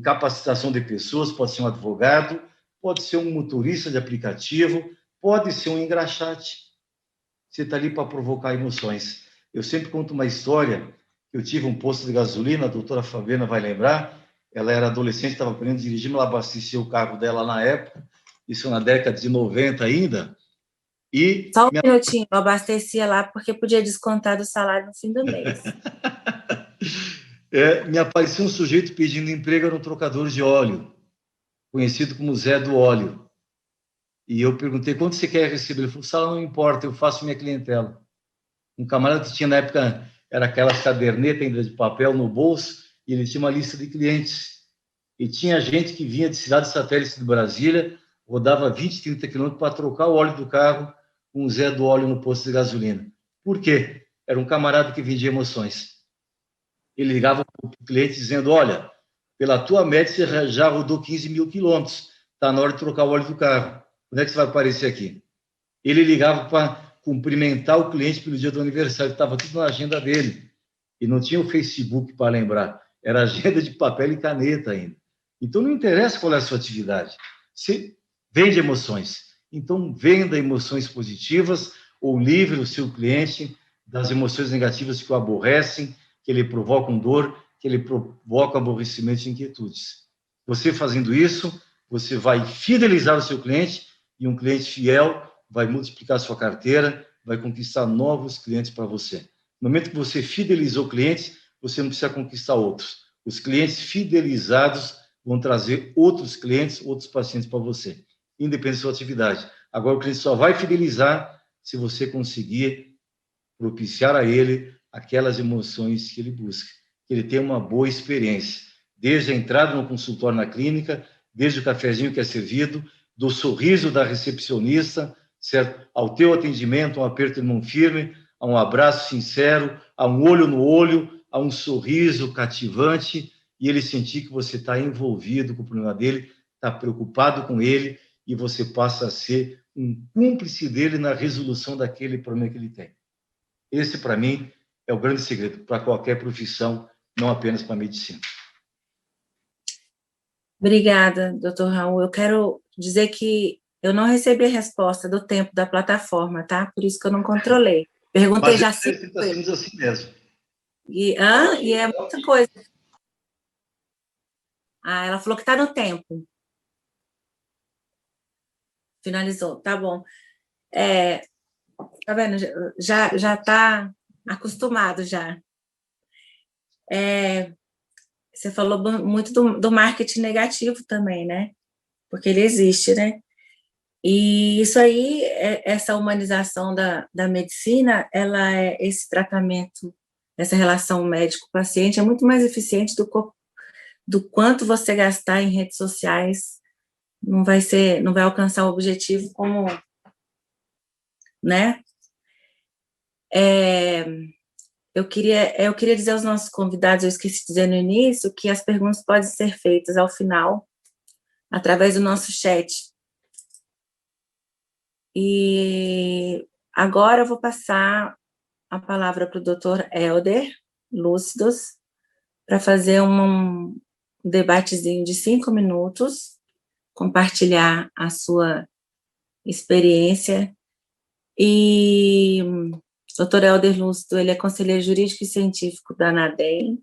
capacitação de pessoas, pode ser um advogado, pode ser um motorista de aplicativo, pode ser um engraxate. Você está ali para provocar emoções. Eu sempre conto uma história. Eu tive um posto de gasolina, a doutora Fabiana vai lembrar, ela era adolescente, estava aprendendo a dirigir, ela abastecia o carro dela na época, isso na década de 90 ainda. E só um minutinho, eu abastecia lá porque podia descontar do salário no fim do mês. Me apareceu um sujeito pedindo emprego no trocador de óleo, conhecido como Zé do Óleo. E eu perguntei, quanto você quer receber? Ele falou, salário não importa, eu faço minha clientela. Um camarada que tinha na época, era aquelas cadernetas ainda de papel no bolso, e ele tinha uma lista de clientes. E tinha gente que vinha de cidades satélites de Brasília, rodava 20, 30 quilômetros para trocar o óleo do carro com o Zé do Óleo no posto de gasolina. Por quê? Era um camarada que vendia emoções. Ele ligava para o cliente dizendo, olha, pela tua média você já rodou 15 mil quilômetros, está na hora de trocar o óleo do carro. Quando é que você vai aparecer aqui? Ele ligava para cumprimentar o cliente pelo dia do aniversário, estava tudo na agenda dele. E não tinha o Facebook para lembrar, era agenda de papel e caneta ainda. Então, não interessa qual é a sua atividade. Você vende emoções. Então, venda emoções positivas ou livre o seu cliente das emoções negativas que o aborrecem, que lhe provocam dor, que lhe provocam aborrecimento e inquietudes. Você fazendo isso, você vai fidelizar o seu cliente e um cliente fiel vai multiplicar a sua carteira, vai conquistar novos clientes para você. No momento que você fidelizou clientes, você não precisa conquistar outros. Os clientes fidelizados vão trazer outros clientes, outros pacientes para você, independente da sua atividade. Agora, o cliente só vai fidelizar se você conseguir propiciar a ele aquelas emoções que ele busca, que ele tenha uma boa experiência, desde a entrada no consultório na clínica, desde o cafezinho que é servido, do sorriso da recepcionista, certo? Ao teu atendimento, um aperto de mão firme, a um abraço sincero, a um olho no olho, a um sorriso cativante, e ele sentir que você está envolvido com o problema dele, está preocupado com ele, e você passa a ser um cúmplice dele na resolução daquele problema que ele tem. Esse, para mim, é o grande segredo para qualquer profissão, não apenas para a medicina. Obrigada, doutor Raul. Eu quero dizer que eu não recebi a resposta do tempo da plataforma, tá? Por isso que eu não controlei. Perguntei já 5 vezes. Assim mesmo. E é muita coisa. Ela falou que está no tempo. Finalizou, tá bom. Tá vendo? Já está acostumado já. Você falou muito do marketing negativo também, né? Porque ele existe, né? E isso aí, essa humanização da medicina, esse tratamento, essa relação médico-paciente é muito mais eficiente do quanto você gastar em redes sociais, não vai alcançar o objetivo como, né? Eu queria dizer aos nossos convidados, eu esqueci de dizer no início, que as perguntas podem ser feitas ao final, através do nosso chat. E agora eu vou passar a palavra para o Dr. Helder Lúcidos, para fazer um debatezinho de 5 minutos, compartilhar a sua experiência. E Dr. Helder Lúcido, ele é conselheiro jurídico e científico da ANADEM,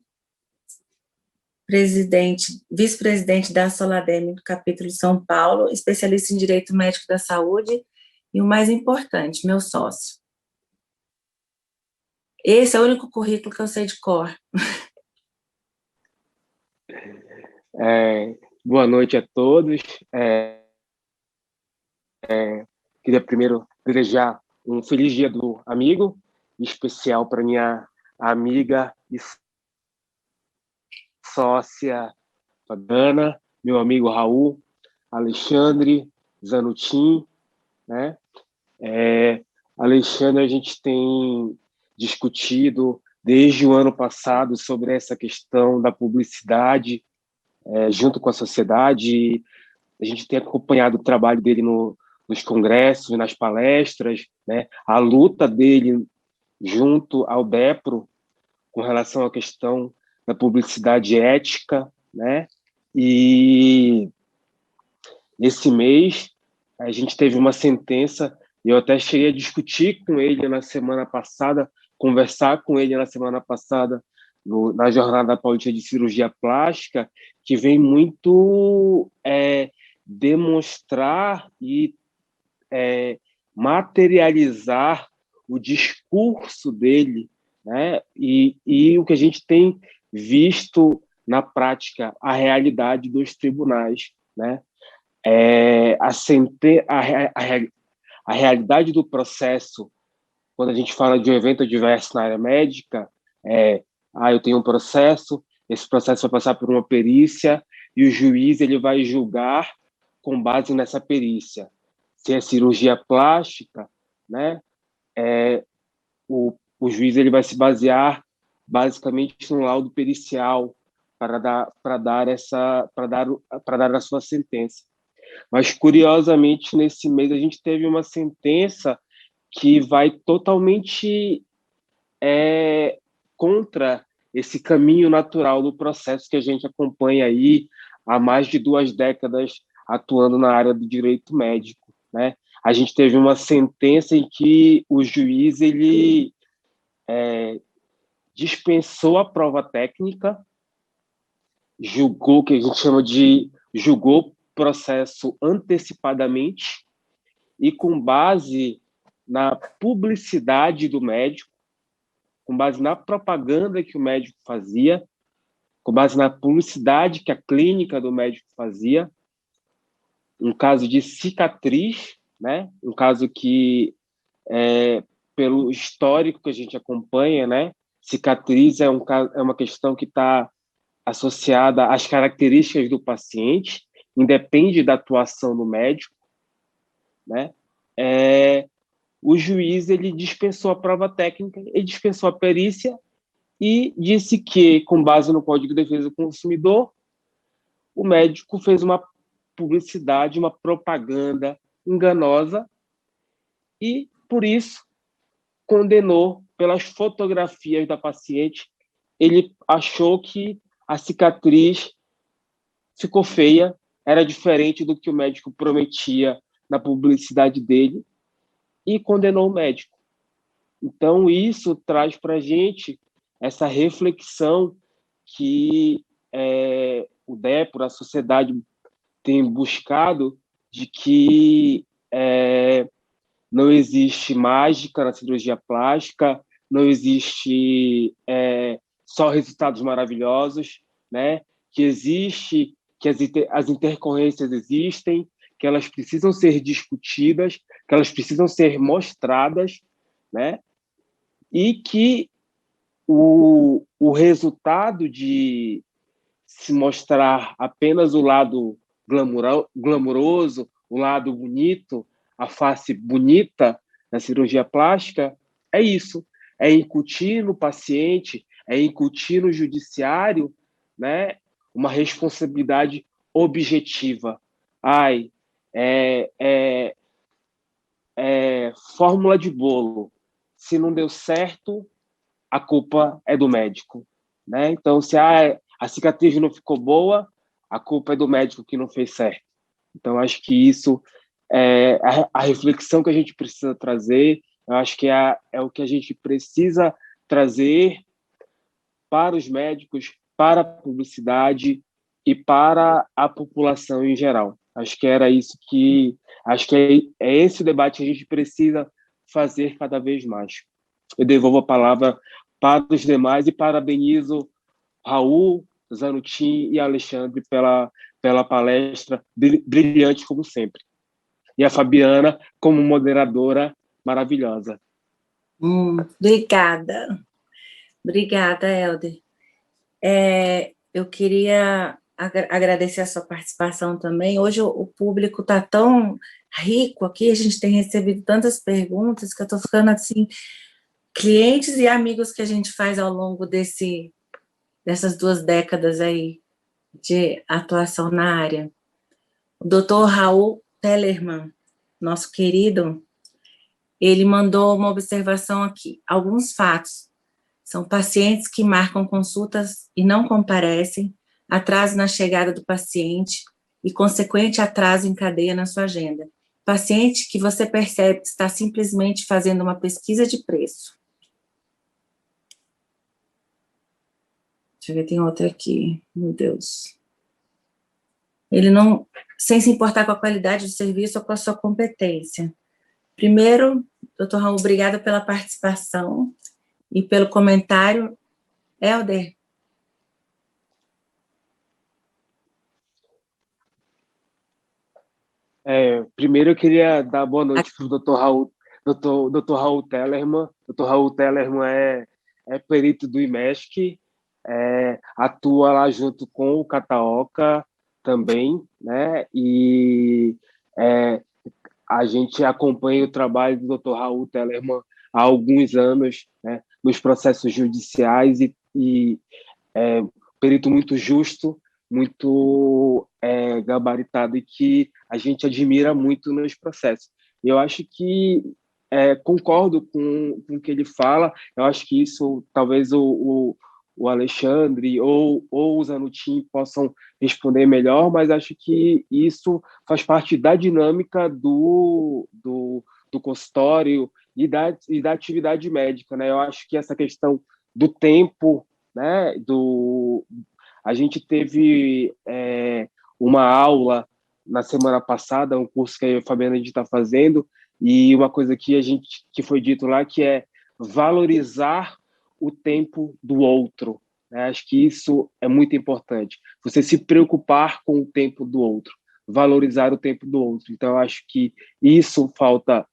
vice-presidente da Soladem do capítulo São Paulo, especialista em Direito Médico da Saúde, e o mais importante, meu sócio. Esse é o único currículo que eu sei de cor. Boa noite a todos. Queria primeiro desejar um feliz dia do amigo, em especial para minha amiga e sócia Fabiana, meu amigo Raul, Alexandre, Zanutin, né? Alexandre, a gente tem discutido desde o ano passado sobre essa questão da publicidade junto com a sociedade. A gente tem acompanhado o trabalho dele nos congressos, nas palestras, né? A luta dele junto ao DEPRO com relação à questão da publicidade ética, né? E esse mês a gente teve uma sentença, e eu até cheguei a discutir com ele na semana passada, conversar com ele na semana passada, na Jornada Paulista de Cirurgia Plástica, que vem muito demonstrar e materializar o discurso dele, né? E o que a gente tem visto na prática, a realidade dos tribunais, né? A realidade do processo, quando a gente fala de um evento adverso na área médica, eu tenho um processo, esse processo vai passar por uma perícia e o juiz ele vai julgar com base nessa perícia. Se é cirurgia plástica, né, o juiz ele vai se basear basicamente no laudo pericial para dar a sua sentença. Mas, curiosamente, nesse mês a gente teve uma sentença que vai totalmente contra esse caminho natural do processo que a gente acompanha aí há mais de 2 décadas atuando na área do direito médico, né? A gente teve uma sentença em que o juiz ele dispensou a prova técnica, julgou, que a gente chama de julgou processo antecipadamente e com base na publicidade do médico, com base na propaganda que o médico fazia, com base na publicidade que a clínica do médico fazia, um caso de cicatriz, né? Um caso que, pelo histórico que a gente acompanha, né? Cicatriz é uma questão que está associada às características do paciente, independe da atuação do médico, né? O juiz ele dispensou a prova técnica, ele dispensou a perícia e disse que, com base no Código de Defesa do Consumidor, o médico fez uma publicidade, uma propaganda enganosa e, por isso, condenou pelas fotografias da paciente. Ele achou que a cicatriz ficou feia, era diferente do que o médico prometia na publicidade dele e condenou o médico. Então, isso traz para a gente essa reflexão que o DEPRO, a sociedade, tem buscado de que não existe mágica na cirurgia plástica, não existe só resultados maravilhosos, né? Que as intercorrências existem, que elas precisam ser discutidas, que elas precisam ser mostradas, né? E que o resultado de se mostrar apenas o lado glamuroso, o lado bonito, a face bonita na cirurgia plástica, é isso, é incutir no paciente, é incutir no judiciário, né, uma responsabilidade objetiva. Fórmula de bolo. Se não deu certo, a culpa é do médico, né? Então, se a cicatriz não ficou boa, a culpa é do médico que não fez certo. Então, acho que isso é a reflexão que a gente precisa trazer. Eu acho que é o que a gente precisa trazer para os médicos, para a publicidade e para a população em geral. Acho que é esse o debate que a gente precisa fazer cada vez mais. Eu devolvo a palavra para os demais e parabenizo Raul, Zanutin e Alexandre pela palestra brilhante, como sempre. E a Fabiana como moderadora maravilhosa. Obrigada. Obrigada, Helder. Eu queria agradecer a sua participação também. Hoje o público está tão rico aqui, a gente tem recebido tantas perguntas que eu estou ficando assim, clientes e amigos que a gente faz ao longo dessas 2 décadas aí de atuação na área. O Dr. Raul Tellerman, nosso querido, ele mandou uma observação aqui. Alguns fatos são pacientes que marcam consultas e não comparecem, atraso na chegada do paciente e consequente atraso em cadeia na sua agenda. Paciente que você percebe que está simplesmente fazendo uma pesquisa de preço. Deixa eu ver, tem outra aqui. Meu Deus. Ele não, sem se importar com a qualidade do serviço ou com a sua competência. Primeiro, doutor Raul, obrigada pela participação e pelo comentário. Helder? Primeiro eu queria dar boa noite para o Dr. Raul, Dr. Raul Tellerman. Dr. Raul Tellerman é perito do IMESC, atua lá junto com o Cataoca também, né? E a gente acompanha o trabalho do Dr. Raul Tellerman há alguns anos, né, nos processos judiciais e perito muito justo, muito gabaritado e que a gente admira muito nos processos. Eu acho que concordo com o que ele fala. Eu acho que isso talvez o Alexandre ou o Zanutin possam responder melhor, mas acho que isso faz parte da dinâmica do consultório e da atividade médica, né? Eu acho que essa questão do tempo, né? A gente teve uma aula na semana passada, um curso que a Fabiana está fazendo, e uma coisa que foi dito lá, que é valorizar o tempo do outro, né? Acho que isso é muito importante. Você se preocupar com o tempo do outro, valorizar o tempo do outro. Então, acho que isso falta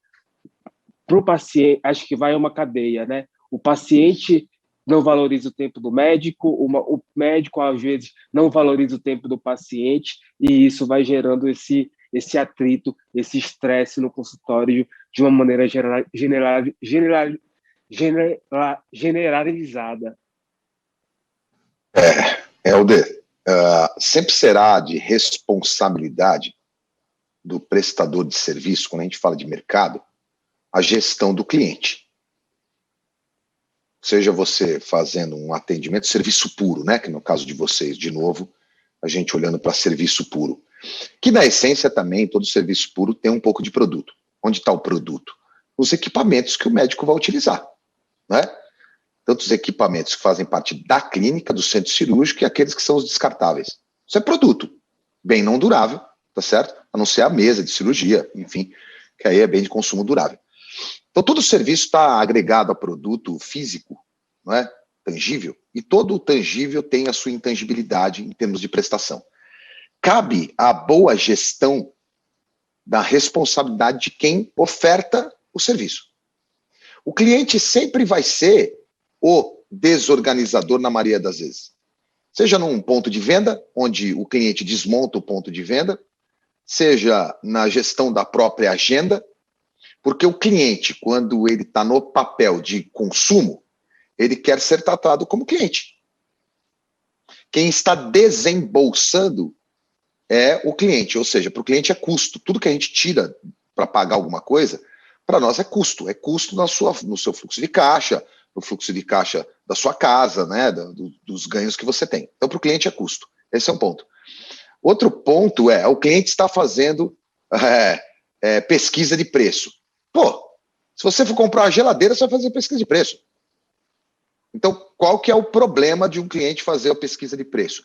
para o paciente, acho que vai uma cadeia, né? O paciente não valoriza o tempo do médico, o médico, às vezes, não valoriza o tempo do paciente, e isso vai gerando esse atrito, esse estresse no consultório de uma maneira generalizada. Helder, sempre será de responsabilidade do prestador de serviço, quando a gente fala de mercado, a gestão do cliente. Seja você fazendo um atendimento, serviço puro, né? Que no caso de vocês, de novo, a gente olhando para serviço puro. Que na essência também, todo serviço puro tem um pouco de produto. Onde está o produto? Os equipamentos que o médico vai utilizar, né? Tanto os equipamentos que fazem parte da clínica, do centro cirúrgico, e aqueles que são os descartáveis. Isso é produto, bem não durável, tá certo? A não ser a mesa de cirurgia, enfim, que aí é bem de consumo durável. Então, todo o serviço está agregado a produto físico, não é? Tangível, e todo o tangível tem a sua intangibilidade em termos de prestação. Cabe a boa gestão da responsabilidade de quem oferta o serviço. O cliente sempre vai ser o desorganizador na maioria das vezes. Seja num ponto de venda, onde o cliente desmonta o ponto de venda, seja na gestão da própria agenda, porque o cliente, quando ele está no papel de consumo, ele quer ser tratado como cliente. Quem está desembolsando é o cliente, ou seja, para o cliente é custo. Tudo que a gente tira para pagar alguma coisa, para nós é custo no seu fluxo de caixa, no fluxo de caixa da sua casa, né, dos ganhos que você tem. Então, para o cliente é custo. Esse é um ponto. Outro ponto é, o cliente está fazendo pesquisa de preço. Pô, se você for comprar uma geladeira, você vai fazer pesquisa de preço. Então, qual que é o problema de um cliente fazer a pesquisa de preço?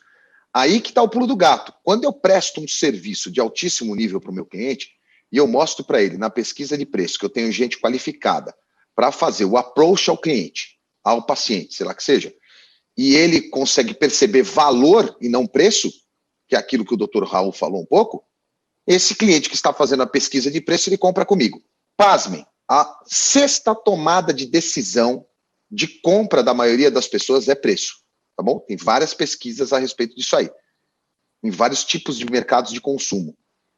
Aí que está o pulo do gato. Quando eu presto um serviço de altíssimo nível para o meu cliente, e eu mostro para ele na pesquisa de preço que eu tenho gente qualificada para fazer o approach ao cliente, ao paciente, sei lá que seja, e ele consegue perceber valor e não preço, que é aquilo que o Dr. Raul falou um pouco, esse cliente que está fazendo a pesquisa de preço, ele compra comigo. Pasmem, a sexta tomada de decisão de compra da maioria das pessoas é preço, tá bom? Tem várias pesquisas a respeito disso aí, em vários tipos de mercados de consumo.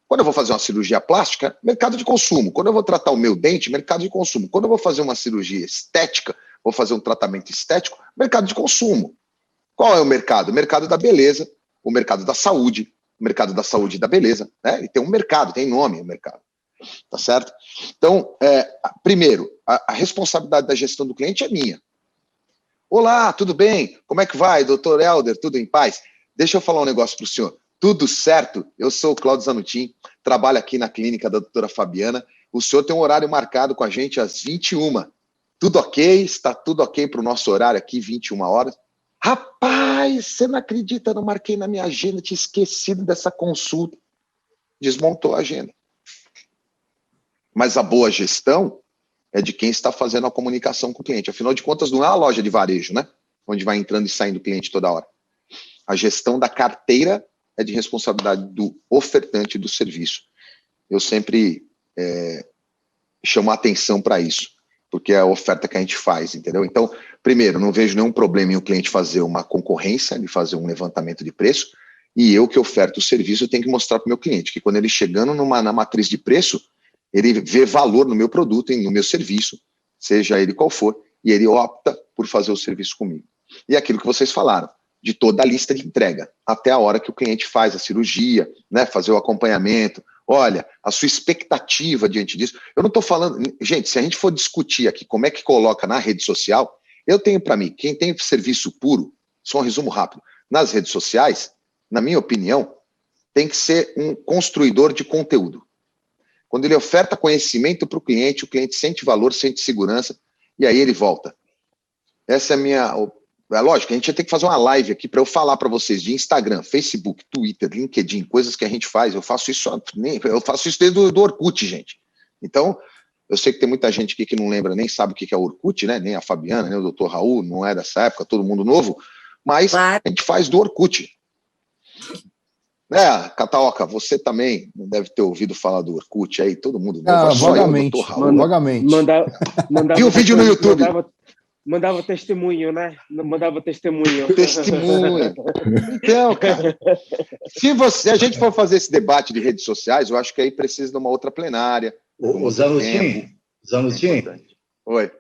Quando eu vou fazer uma cirurgia plástica, mercado de consumo. Quando eu vou tratar o meu dente, mercado de consumo. Quando eu vou fazer uma cirurgia estética, vou fazer um tratamento estético, mercado de consumo. Qual é o mercado? O mercado da beleza, o mercado da saúde, o mercado da saúde e da beleza, né? E tem um mercado, tem nome o mercado, tá certo? Então, primeiro, a responsabilidade da gestão do cliente é minha. Olá, tudo bem? Como é que vai, doutor Helder? Tudo em paz? Deixa eu falar um negócio para o senhor. Tudo certo? Eu sou o Cláudio Zanutin, trabalho aqui na clínica da doutora Fabiana. O senhor tem um horário marcado com a gente às 21. Tudo ok? Está tudo ok para o nosso horário aqui, 21 horas? Rapaz, você não acredita, não marquei na minha agenda, tinha esquecido dessa consulta. Desmontou a agenda. Mas a boa gestão é de quem está fazendo a comunicação com o cliente. Afinal de contas, não é uma loja de varejo, né? Onde vai entrando e saindo o cliente toda hora. A gestão da carteira é de responsabilidade do ofertante do serviço. Eu sempre chamo a atenção para isso, porque é a oferta que a gente faz, entendeu? Então, primeiro, não vejo nenhum problema em o cliente fazer uma concorrência, de fazer um levantamento de preço, e eu que oferto o serviço, eu tenho que mostrar para o meu cliente que quando ele chegando na matriz de preço, ele vê valor no meu produto e no meu serviço, seja ele qual for, e ele opta por fazer o serviço comigo. E aquilo que vocês falaram, de toda a lista de entrega, até a hora que o cliente faz a cirurgia, né, fazer o acompanhamento. Olha, a sua expectativa diante disso. Eu não estou falando... Gente, se a gente for discutir aqui como é que coloca na rede social, eu tenho para mim, quem tem serviço puro, só um resumo rápido, nas redes sociais, na minha opinião, tem que ser um construidor de conteúdo. Quando ele oferta conhecimento para o cliente sente valor, sente segurança, e aí ele volta. Essa é a minha... É lógico, a gente ia ter que fazer uma live aqui para eu falar para vocês de Instagram, Facebook, Twitter, LinkedIn, coisas que a gente faz. Eu faço isso desde o Orkut, gente. Então, Eu sei que tem muita gente aqui que não lembra, nem sabe o que é Orkut, né? Nem a Fabiana, nem o Dr. Raul, não é dessa época, todo mundo novo, mas Claro. a gente faz do Orkut. Né, Cataoca, você também não deve ter ouvido falar do Orkut aí, todo mundo novo, é só vagamente, eu, Dr. Raul. vagamente. Mandava Viu o vídeo no YouTube? Mandava testemunho, né? Mandava testemunho. Testemunho. Então, cara, se a gente for fazer esse debate de redes sociais, eu acho que aí precisa de uma outra plenária. O Zanutin, Oi.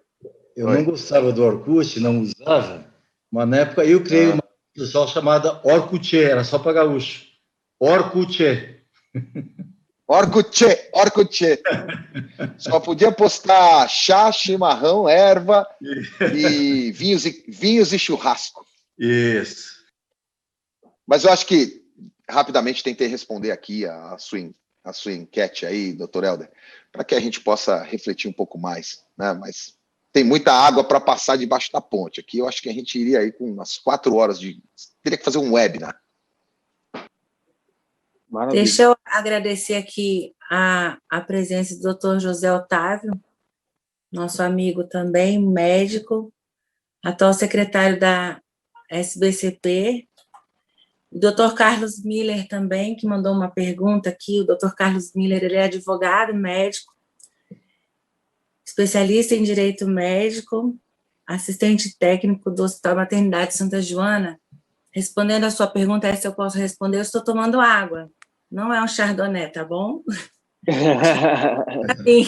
Eu não gostava do Orkut, não usava, mas na época eu criei uma rede social chamada Orkut, era só para gaúcho. Orkut. Orkut. Só podia postar chá, chimarrão, erva e vinhos e churrasco. Isso. Mas eu acho que, rapidamente, tentei responder aqui a sua enquete aí, doutor Helder, para que a gente possa refletir um pouco mais, né? Mas tem muita água para passar debaixo da ponte aqui. Eu acho que a gente iria aí com umas 4 horas de... Teria que fazer um webinar. Maravilha. Deixa eu agradecer aqui a presença do Dr. José Otávio, nosso amigo também, médico, atual secretário da SBCP, o Dr. Carlos Miller também, que mandou uma pergunta aqui. O Dr. Carlos Miller, ele é advogado, médico, especialista em direito médico, assistente técnico do Hospital Maternidade Santa Joana. Respondendo a sua pergunta, essa eu posso responder, eu estou tomando água. Não é um chardonnay, tá bom? Sim.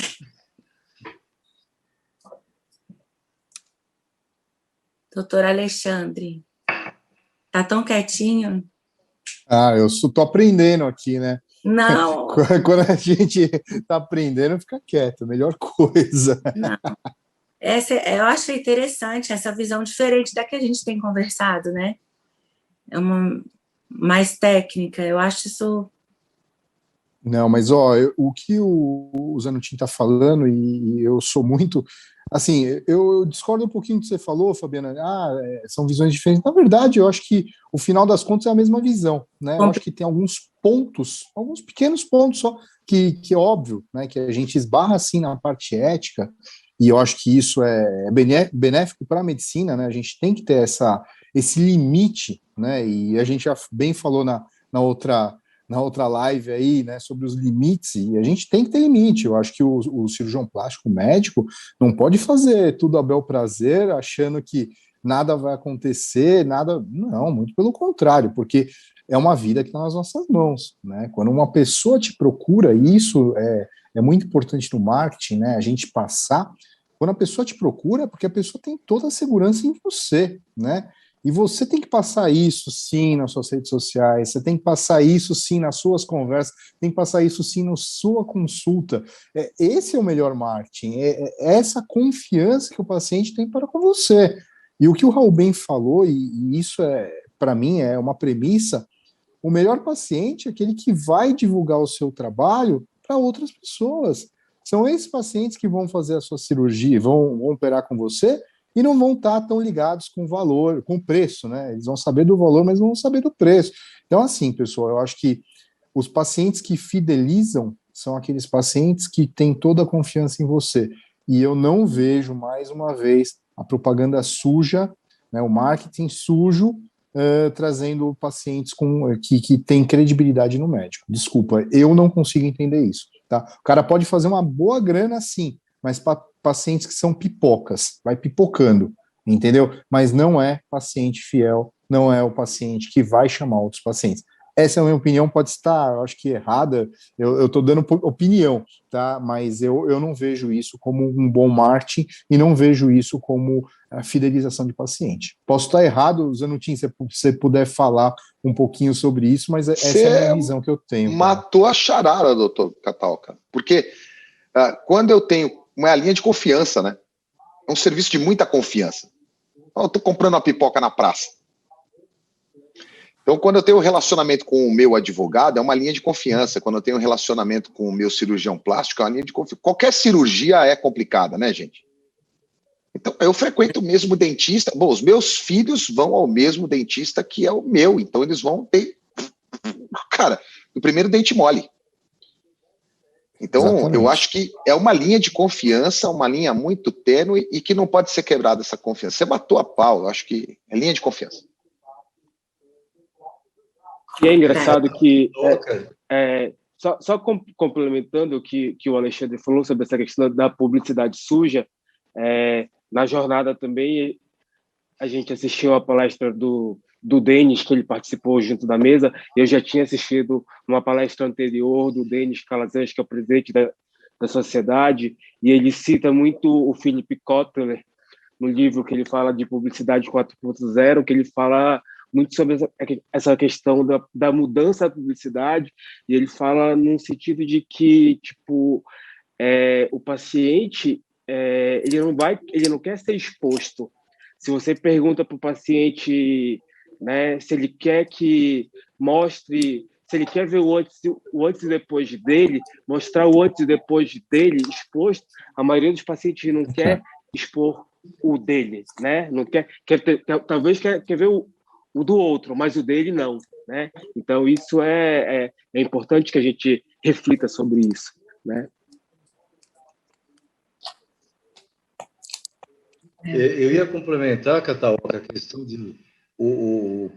Doutor Alexandre, tá tão quietinho? Eu tô aprendendo aqui, né? Não. Quando a gente tá aprendendo, fica quieto, melhor coisa. Não. Eu acho interessante essa visão diferente da que a gente tem conversado, né? É uma mais técnica, eu acho isso... Não, mas o que o Zanutin está falando, e eu sou muito... Assim, eu discordo um pouquinho do que você falou, Fabiana. São visões diferentes. Na verdade, eu acho que o final das contas é a mesma visão, né? Eu acho que tem alguns pequenos pontos só, que é óbvio, né? Que a gente esbarra assim na parte ética, e eu acho que isso é benéfico para a medicina, né? A gente tem que ter esse limite, né? E a gente já bem falou na outra live aí, né, sobre os limites, e a gente tem que ter limite. Eu acho que o cirurgião plástico, o médico, não pode fazer tudo a bel prazer, achando que nada vai acontecer, não, muito pelo contrário, porque é uma vida que está nas nossas mãos, né? Quando uma pessoa te procura, e isso é muito importante no marketing, né, a gente passar, quando a pessoa te procura, é porque a pessoa tem toda a segurança em você, né? E você tem que passar isso, sim, nas suas redes sociais, você tem que passar isso, sim, nas suas conversas, tem que passar isso, sim, na sua consulta. Esse é o melhor marketing, é essa confiança que o paciente tem para com você. E o que o Raul bem falou, e isso para mim, é uma premissa, o melhor paciente é aquele que vai divulgar o seu trabalho para outras pessoas. São esses pacientes que vão fazer a sua cirurgia, vão operar com você, e não vão estar tão ligados com o valor, com o preço, né? Eles vão saber do valor, mas não vão saber do preço. Então, assim, pessoal, eu acho que os pacientes que fidelizam são aqueles pacientes que têm toda a confiança em você. E eu não vejo, mais uma vez, a propaganda suja, né, o marketing sujo, trazendo pacientes que têm credibilidade no médico. Desculpa, eu não consigo entender isso. Tá? O cara pode fazer uma boa grana, sim, mas pacientes que são pipocas, vai pipocando, entendeu? Mas não é paciente fiel, não é o paciente que vai chamar outros pacientes. Essa é a minha opinião, pode estar, eu acho que errada, eu estou dando opinião, tá? Mas eu não vejo isso como um bom marketing e não vejo isso como a fidelização de paciente. Posso estar errado, Zanutin, se você puder falar um pouquinho sobre isso, mas essa é a minha visão que eu tenho. Matou a charada, doutor Catalca, porque quando eu tenho uma linha de confiança, né? É um serviço de muita confiança. Eu estou comprando uma pipoca na praça. Então, quando eu tenho um relacionamento com o meu advogado, é uma linha de confiança. Quando eu tenho um relacionamento com o meu cirurgião plástico, é uma linha de confiança. Qualquer cirurgia é complicada, né, gente? Então, eu frequento o mesmo dentista. Bom, os meus filhos vão ao mesmo dentista que é o meu. Então, eles vão ter, cara, o primeiro dente mole. Então, Exatamente. eu acho que é uma linha de confiança, uma linha muito tênue e que não pode ser quebrada essa confiança. Você matou a pau, eu acho que é linha de confiança. E é engraçado que, Toca. só complementando o que o Alexandre falou sobre essa questão da publicidade suja, na jornada também a gente assistiu a palestra do Denis, que ele participou junto da mesa. Eu já tinha assistido uma palestra anterior do Denis Calazans, que é o presidente da sociedade, e ele cita muito o Philip Kotler, no livro que ele fala de publicidade 4.0, que ele fala muito sobre essa questão da mudança da publicidade, e ele fala num sentido de que, tipo, o paciente, ele não quer ser exposto. Se você pergunta para o paciente, né, se ele quer que mostre, se ele quer ver o antes e depois dele, mostrar o antes e depois dele exposto, a maioria dos pacientes não quer expor o dele, né? Não talvez quer ver o do outro, mas o dele não, né? Então isso é importante que a gente reflita sobre isso, né? Eu ia complementar, Cataoca, a questão de o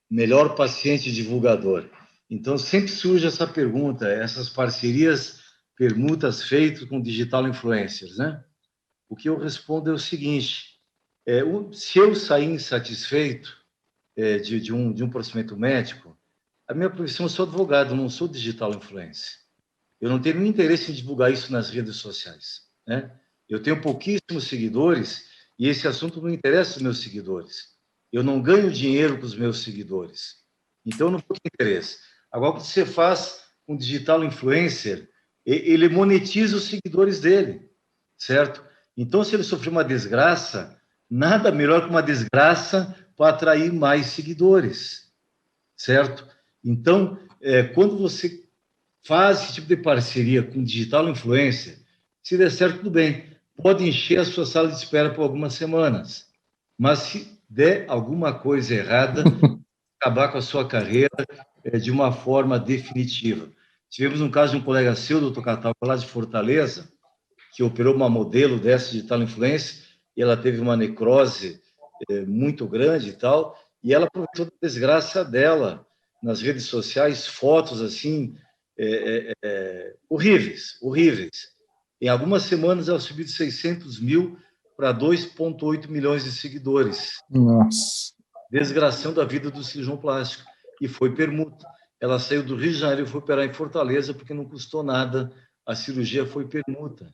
melhor paciente divulgador. Então, sempre surge essa pergunta, essas parcerias, permutas feitas com digital influencers, né? O que eu respondo é o seguinte, se eu sair insatisfeito de um procedimento médico, a minha profissão, eu sou advogado, não sou digital influencer. Eu não tenho nenhum interesse em divulgar isso nas redes sociais, né? Eu tenho pouquíssimos seguidores e esse assunto não interessa aos meus seguidores. Eu não ganho dinheiro com os meus seguidores. Então, não tem interesse. Agora, o que você faz com digital influencer, ele monetiza os seguidores dele, certo? Então, se ele sofrer uma desgraça, nada melhor que uma desgraça para atrair mais seguidores, certo? Então, quando você faz esse tipo de parceria com digital influencer, se der certo, tudo bem. Pode encher a sua sala de espera por algumas semanas. Mas se der alguma coisa errada, acabar com a sua carreira de uma forma definitiva. Tivemos um caso de um colega seu, doutor Cataldo, lá de Fortaleza, que operou uma modelo dessa digital influencer, e ela teve uma necrose muito grande e tal, e ela aproveitou da desgraça dela nas redes sociais, fotos assim, horríveis. Em algumas semanas, ela subiu de 600 mil para 2,8 milhões de seguidores. Nossa. Desgraçando a vida do cirurgião plástico. E foi permuta. Ela saiu do Rio de Janeiro e foi operar em Fortaleza porque não custou nada. A cirurgia foi permuta.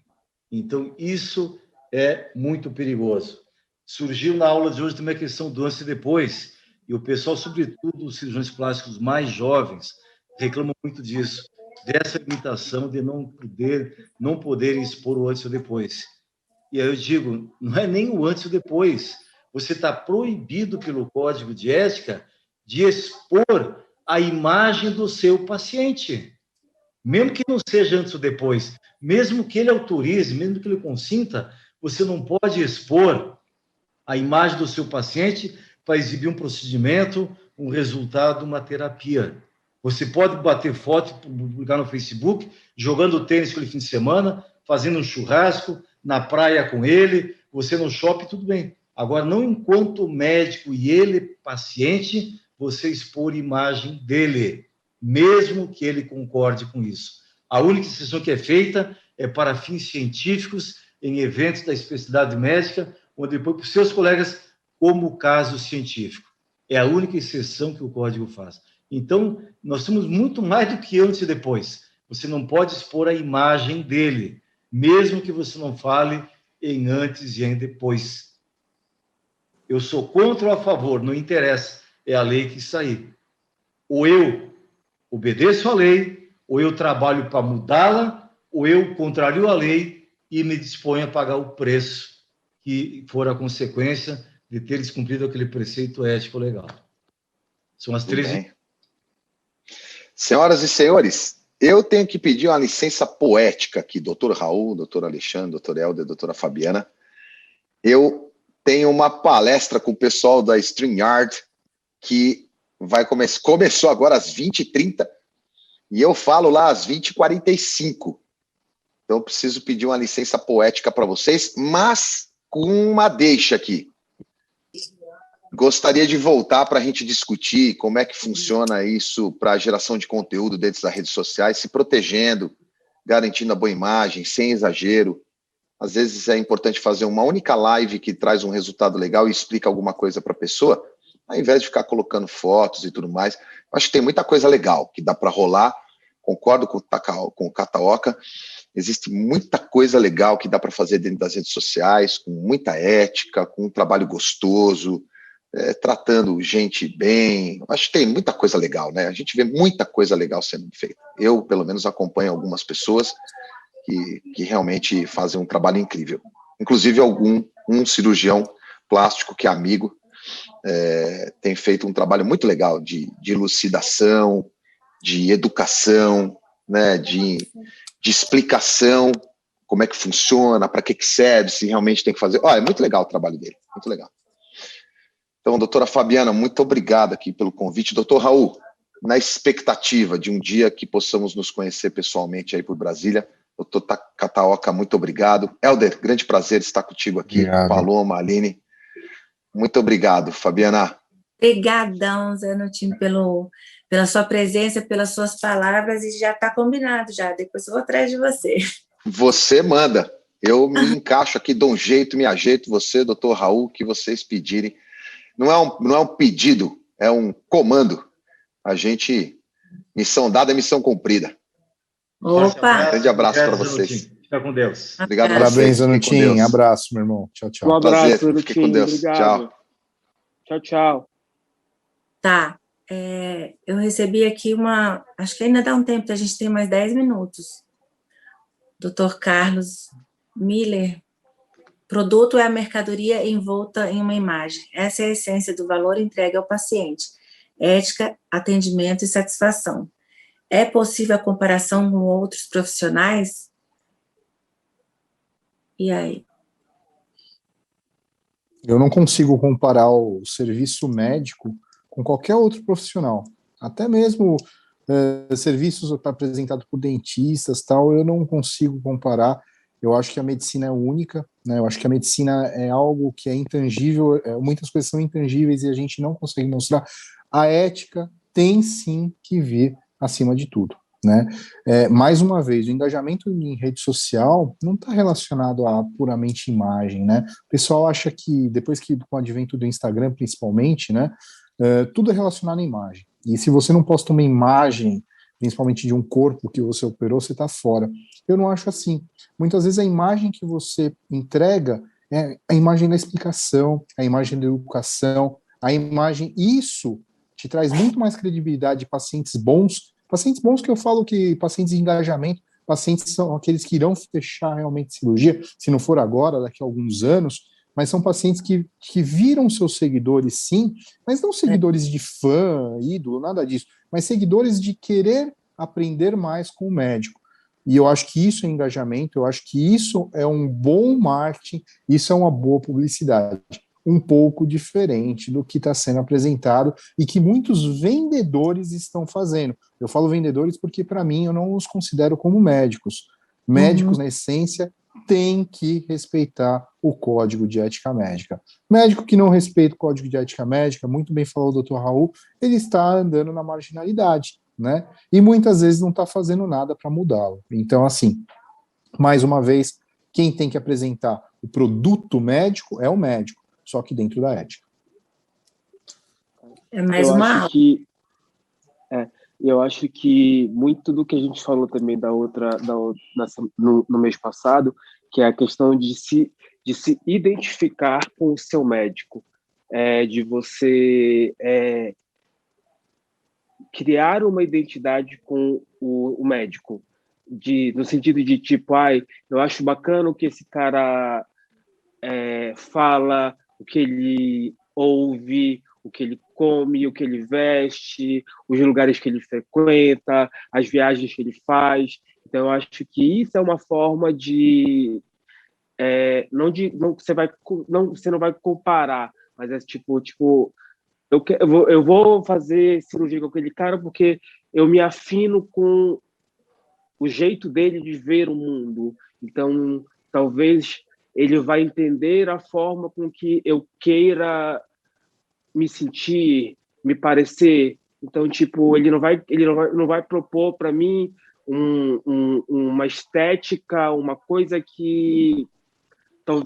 Então, isso é muito perigoso. Surgiu na aula de hoje também a questão do antes e depois. E o pessoal, sobretudo os cirurgiões plásticos mais jovens, reclamam muito disso, dessa limitação de não poderem expor o antes ou depois. E aí eu digo, não é nem o antes ou depois. Você está proibido pelo Código de Ética de expor a imagem do seu paciente. Mesmo que não seja antes ou depois, mesmo que ele autorize, mesmo que ele consinta, você não pode expor a imagem do seu paciente para exibir um procedimento, um resultado, uma terapia. Você pode bater foto, publicar no Facebook, jogando tênis aquele fim de semana, fazendo um churrasco, na praia com ele, você no shopping, tudo bem. Agora, não enquanto médico e ele, paciente, você expor a imagem dele, mesmo que ele concorde com isso. A única exceção que é feita é para fins científicos, em eventos da especialidade médica, onde depois para os seus colegas, como caso científico. É a única exceção que o Código faz. Então, nós temos muito mais do que antes e depois. Você não pode expor a imagem dele, mesmo que você não fale em antes e em depois. Eu sou contra ou a favor, não interessa, é a lei que sair. Ou eu obedeço a lei, ou eu trabalho para mudá-la, ou eu contrario a lei e me disponho a pagar o preço que for a consequência de ter descumprido aquele preceito ético legal. São as três. Senhoras e senhores, eu tenho que pedir uma licença poética aqui, doutor Raul, doutor Alexandre, doutor Helder, doutora Fabiana. Eu tenho uma palestra com o pessoal da StreamYard que começou agora às 20h30 e eu falo lá às 20h45. Então, eu preciso pedir uma licença poética para vocês, mas com uma deixa aqui. Gostaria de voltar para a gente discutir como é que funciona isso para a geração de conteúdo dentro das redes sociais, se protegendo, garantindo a boa imagem, sem exagero. Às vezes é importante fazer uma única live que traz um resultado legal e explica alguma coisa para a pessoa, ao invés de ficar colocando fotos e tudo mais. Acho que tem muita coisa legal que dá para rolar. Concordo com o Kataoka. Existe muita coisa legal que dá para fazer dentro das redes sociais, com muita ética, com um trabalho gostoso, tratando gente bem. Acho que tem muita coisa legal, né? A gente vê muita coisa legal sendo feita. Eu, pelo menos, acompanho algumas pessoas que realmente fazem um trabalho incrível. Inclusive, um cirurgião plástico que é amigo, tem feito um trabalho muito legal de elucidação, de educação, né, de explicação, como é que funciona, para que serve, se realmente tem que fazer. É muito legal o trabalho dele, muito legal. Então, doutora Fabiana, muito obrigado aqui pelo convite. Doutor Raul, na expectativa de um dia que possamos nos conhecer pessoalmente aí por Brasília, doutor Kataoka, muito obrigado. Helder, grande prazer estar contigo aqui. Obrigado. Paloma, Aline, muito obrigado. Fabiana. Obrigadão, Zé Nutinho, pela sua presença, pelas suas palavras, e já está combinado já. Depois eu vou atrás de você. Você manda. Eu me encaixo aqui, dou um jeito, me ajeito, você, doutor Raul, que vocês pedirem. Não é um pedido, é um comando. A gente, missão dada é missão cumprida. Opa! Grande abraço para vocês. Fica com Deus. Obrigado a vocês. Parabéns, Zanutin. Abraço, meu irmão. Tchau, tchau. Um abraço, Zanutin. Fique com Deus. Obrigado. Tchau. Tchau, tchau. Tá. Eu recebi aqui acho que ainda dá um tempo, a gente tem mais 10 minutos. Dr. Carlos Miller. Produto é a mercadoria envolta em uma imagem. Essa é a essência do valor entregue ao paciente. Ética, atendimento e satisfação. É possível a comparação com outros profissionais? E aí? Eu não consigo comparar o serviço médico com qualquer outro profissional. Até mesmo serviços apresentados por dentistas, tal, eu não consigo comparar. Eu acho que a medicina é única, né? Eu acho que a medicina é algo que é intangível, muitas coisas são intangíveis e a gente não consegue mostrar. A ética tem sim que vir acima de tudo, né? Mais uma vez, o engajamento em rede social não está relacionado a puramente imagem, né? O pessoal acha que, depois que com o advento do Instagram, principalmente, né, tudo é relacionado à imagem. E se você não posta uma imagem, principalmente de um corpo que você operou, você está fora. Eu não acho assim. Muitas vezes a imagem que você entrega é a imagem da explicação, a imagem da educação, a imagem... Isso te traz muito mais credibilidade de pacientes bons que eu falo que pacientes de engajamento, pacientes são aqueles que irão fechar realmente cirurgia, se não for agora, daqui a alguns anos, mas são pacientes que viram seus seguidores, sim, mas não seguidores de fã, ídolo, nada disso, mas seguidores de querer aprender mais com o médico. E eu acho que isso é engajamento, eu acho que isso é um bom marketing, isso é uma boa publicidade. Um pouco diferente do que está sendo apresentado e que muitos vendedores estão fazendo. Eu falo vendedores porque, para mim, eu não os considero como médicos. Médicos, na essência, têm que respeitar o Código de Ética Médica. Médico que não respeita o Código de Ética Médica, muito bem falou o Dr. Raul, ele está andando na marginalidade, né? E muitas vezes não está fazendo nada para mudá-lo. Então, assim, mais uma vez, quem tem que apresentar o produto médico é o médico, só que dentro da ética. É mais uma aula. Eu acho que muito do que a gente falou também no mês passado, que é a questão de se identificar com o seu médico, de você criar uma identidade com o médico, no sentido de tipo, eu acho bacana o que esse cara fala, o que ele ouve, o que ele come, o que ele veste, os lugares que ele frequenta, as viagens que ele faz. Então, eu acho que isso é uma forma de... você não vai comparar, mas é tipo eu vou fazer cirurgia com aquele cara porque eu me afino com o jeito dele de ver o mundo. Então, talvez ele vai entender a forma com que eu queira me sentir, me parecer. Então, tipo, ele não vai propor para mim uma estética, uma coisa que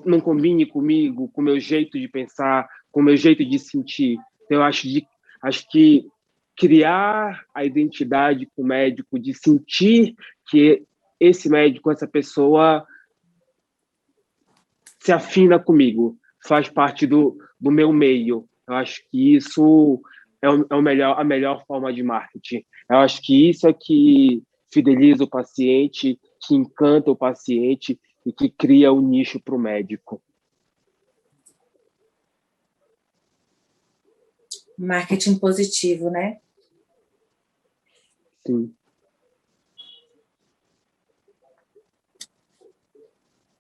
não combine comigo, com o meu jeito de pensar, com o meu jeito de sentir. Então, eu acho que criar a identidade com o médico, de sentir que esse médico, essa pessoa se afina comigo, faz parte do meu meio. Eu acho que isso é a melhor forma de marketing. Eu acho que isso é que fideliza o paciente, que encanta o paciente e que cria o nicho para o médico. Marketing positivo, né? Sim.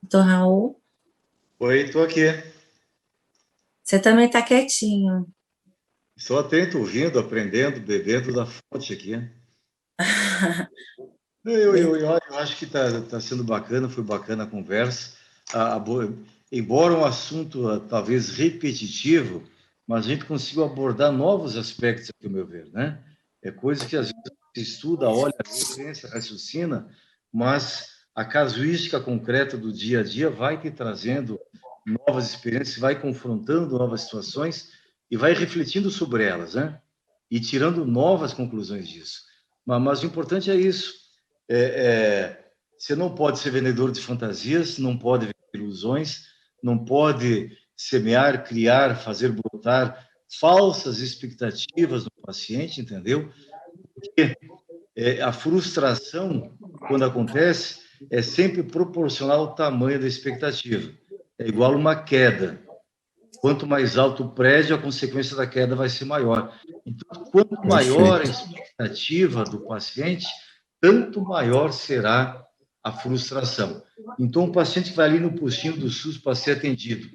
Doutor Raul? Oi, estou aqui. Você também está quietinho. Estou atento, ouvindo, aprendendo, bebendo da fonte aqui. Eu acho que tá sendo bacana, foi bacana a conversa. Embora um assunto talvez repetitivo, mas a gente conseguiu abordar novos aspectos, ao meu ver, né? É coisa que às vezes se estuda, olha, pensa, raciocina, mas a casuística concreta do dia a dia vai te trazendo novas experiências, vai confrontando novas situações e vai refletindo sobre elas, né? E tirando novas conclusões disso. Mas o importante é isso. Você não pode ser vendedor de fantasias, não pode vender ilusões, não pode semear, criar, fazer brotar falsas expectativas no paciente, entendeu? Porque a frustração, quando acontece, é sempre proporcional ao tamanho da expectativa. É igual uma queda. Quanto mais alto o prédio, a consequência da queda vai ser maior. Então, quanto maior a expectativa do paciente, tanto maior será a frustração. Então, o paciente que vai ali no postinho do SUS para ser atendido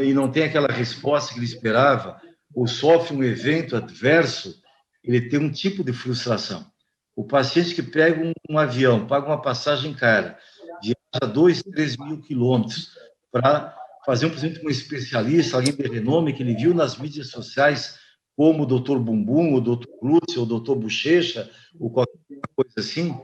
e não tem aquela resposta que ele esperava, ou sofre um evento adverso, ele tem um tipo de frustração. O paciente que pega um avião, paga uma passagem cara, viaja 2, 3 mil quilômetros para fazer, por exemplo, um especialista, alguém de renome, que ele viu nas mídias sociais, como o doutor Bumbum, o doutor Glúcio, o doutor Bochecha, ou qualquer coisa assim,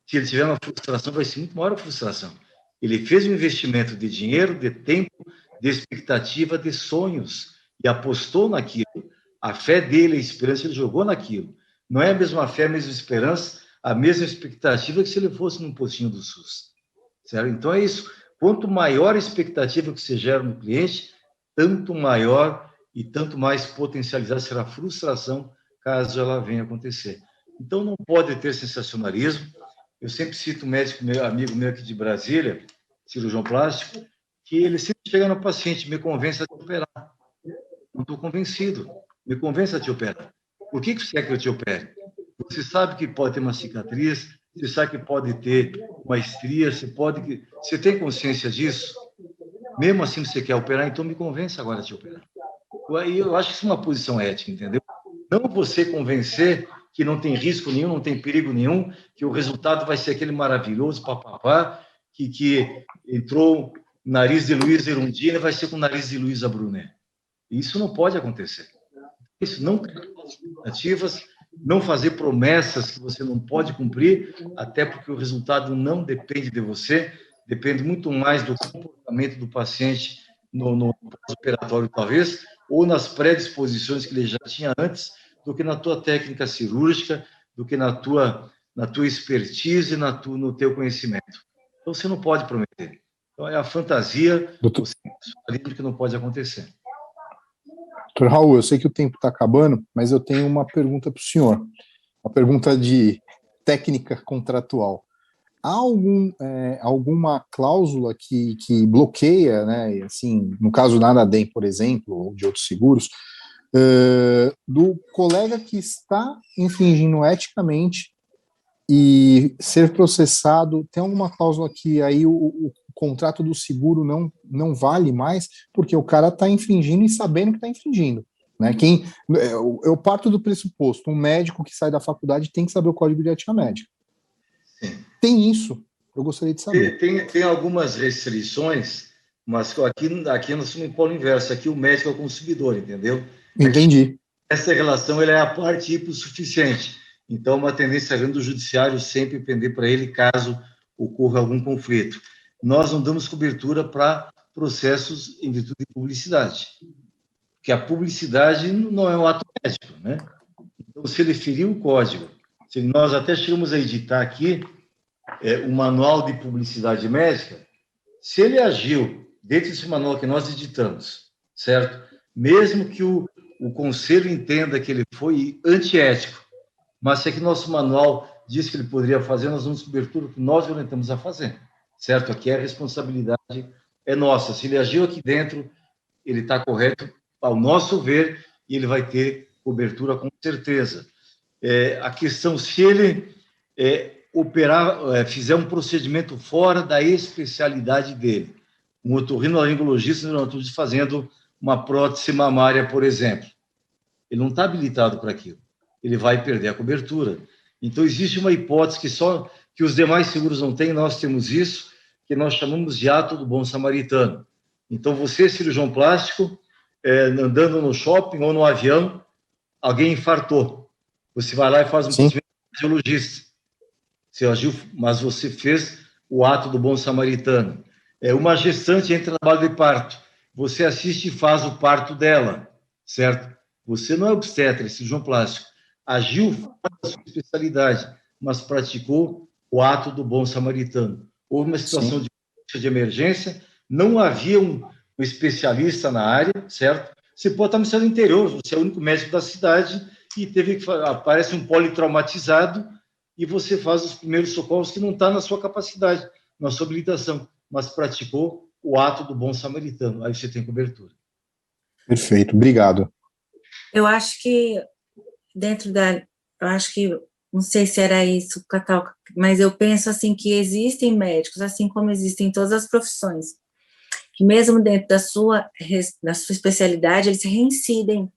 se ele tiver uma frustração, vai ser muito maior a frustração. Ele fez um investimento de dinheiro, de tempo, de expectativa, de sonhos, e apostou naquilo. A fé dele, a esperança, ele jogou naquilo. Não é a mesma fé, a mesma esperança, a mesma expectativa que se ele fosse num postinho do SUS. Certo? Então é isso. Quanto maior a expectativa que você gera no cliente, tanto maior e tanto mais potencializada será a frustração caso ela venha acontecer. Então não pode ter sensacionalismo. Eu sempre cito um médico, amigo meu aqui de Brasília, cirurgião plástico, que ele sempre chega no paciente, me convence a te operar. Não estou convencido. Me convence a te operar. Por que você quer que eu te opere? Você sabe que pode ter uma cicatriz, você sabe que pode ter uma estria, você tem consciência disso? Mesmo assim você quer operar, então me convence agora a te operar. Eu acho que isso é uma posição ética, entendeu? Não você convencer que não tem risco nenhum, não tem perigo nenhum, que o resultado vai ser aquele maravilhoso, papapá, que entrou o nariz de Luísa Erundina, vai ser com o nariz de Luísa Brunet. Isso não pode acontecer. Isso não criar expectativas, não fazer promessas que você não pode cumprir, até porque o resultado não depende de você, depende muito mais do comportamento do paciente no pós-operatório, talvez, ou nas predisposições que ele já tinha antes, do que na tua técnica cirúrgica, do que na tua expertise, no teu conhecimento. Então, você não pode prometer. Então, é a fantasia, o sensacionalismo que não pode acontecer. Doutor Raul, eu sei que o tempo está acabando, mas eu tenho uma pergunta para o senhor. Uma pergunta de técnica contratual. Há alguma cláusula que bloqueia, né, assim, no caso da Anadem, por exemplo, ou de outros seguros, do colega que está infringindo eticamente e ser processado? Tem alguma cláusula que aí o contrato do seguro não vale mais, porque o cara está infringindo e sabendo que está infringindo, né? Eu parto do pressuposto, um médico que sai da faculdade tem que saber o código de ética médica. Tem isso? Eu gostaria de saber. Tem algumas restrições, mas aqui nós somos em polo inverso. Aqui o médico é o consumidor, entendeu? Entendi. Essa relação ela é a parte hipossuficiente. Então, uma tendência grande do judiciário sempre pender para ele caso ocorra algum conflito. Nós não damos cobertura para processos em virtude de publicidade, porque a publicidade não é um ato médico, né? Então, se ele feriu o código, se nós até chegamos a editar aqui o manual de publicidade médica, se ele agiu dentro desse manual que nós editamos, certo? Mesmo que o conselho entenda que ele foi antiético, mas se aqui nosso manual diz que ele poderia fazer, nós damos cobertura que nós orientamos a fazer, certo? Aqui a responsabilidade é nossa. Se ele agiu aqui dentro, ele está correto, ao nosso ver, e ele vai ter cobertura com certeza. A questão, se ele fizer um procedimento fora da especialidade dele, um otorrinolaringologista fazendo uma prótese mamária, por exemplo, ele não está habilitado para aquilo, ele vai perder a cobertura. Então, existe uma hipótese que os demais seguros não têm, nós temos isso, que nós chamamos de ato do bom samaritano. Então, você, cirurgião plástico, andando no shopping ou no avião, alguém infartou. Você vai lá e faz um procedimento cardiologista. Você agiu, mas você fez o ato do bom samaritano. Uma gestante entra em trabalho de parto. Você assiste e faz o parto dela, certo? Você não é obstetra, é cirurgião plástico. Agiu fora da sua especialidade, mas praticou o ato do bom samaritano. Houve uma situação de emergência, não havia um especialista na área, certo? Você pode estar no seu interior, você é o único médico da cidade e aparece um politraumatizado e você faz os primeiros socorros que não está na sua capacidade, na sua habilitação, mas praticou o ato do bom samaritano. Aí você tem cobertura. Perfeito, obrigado. Eu acho que não sei se era isso, Catal, mas eu penso assim que existem médicos, assim como existem em todas as profissões, que mesmo dentro da sua especialidade, eles reincidem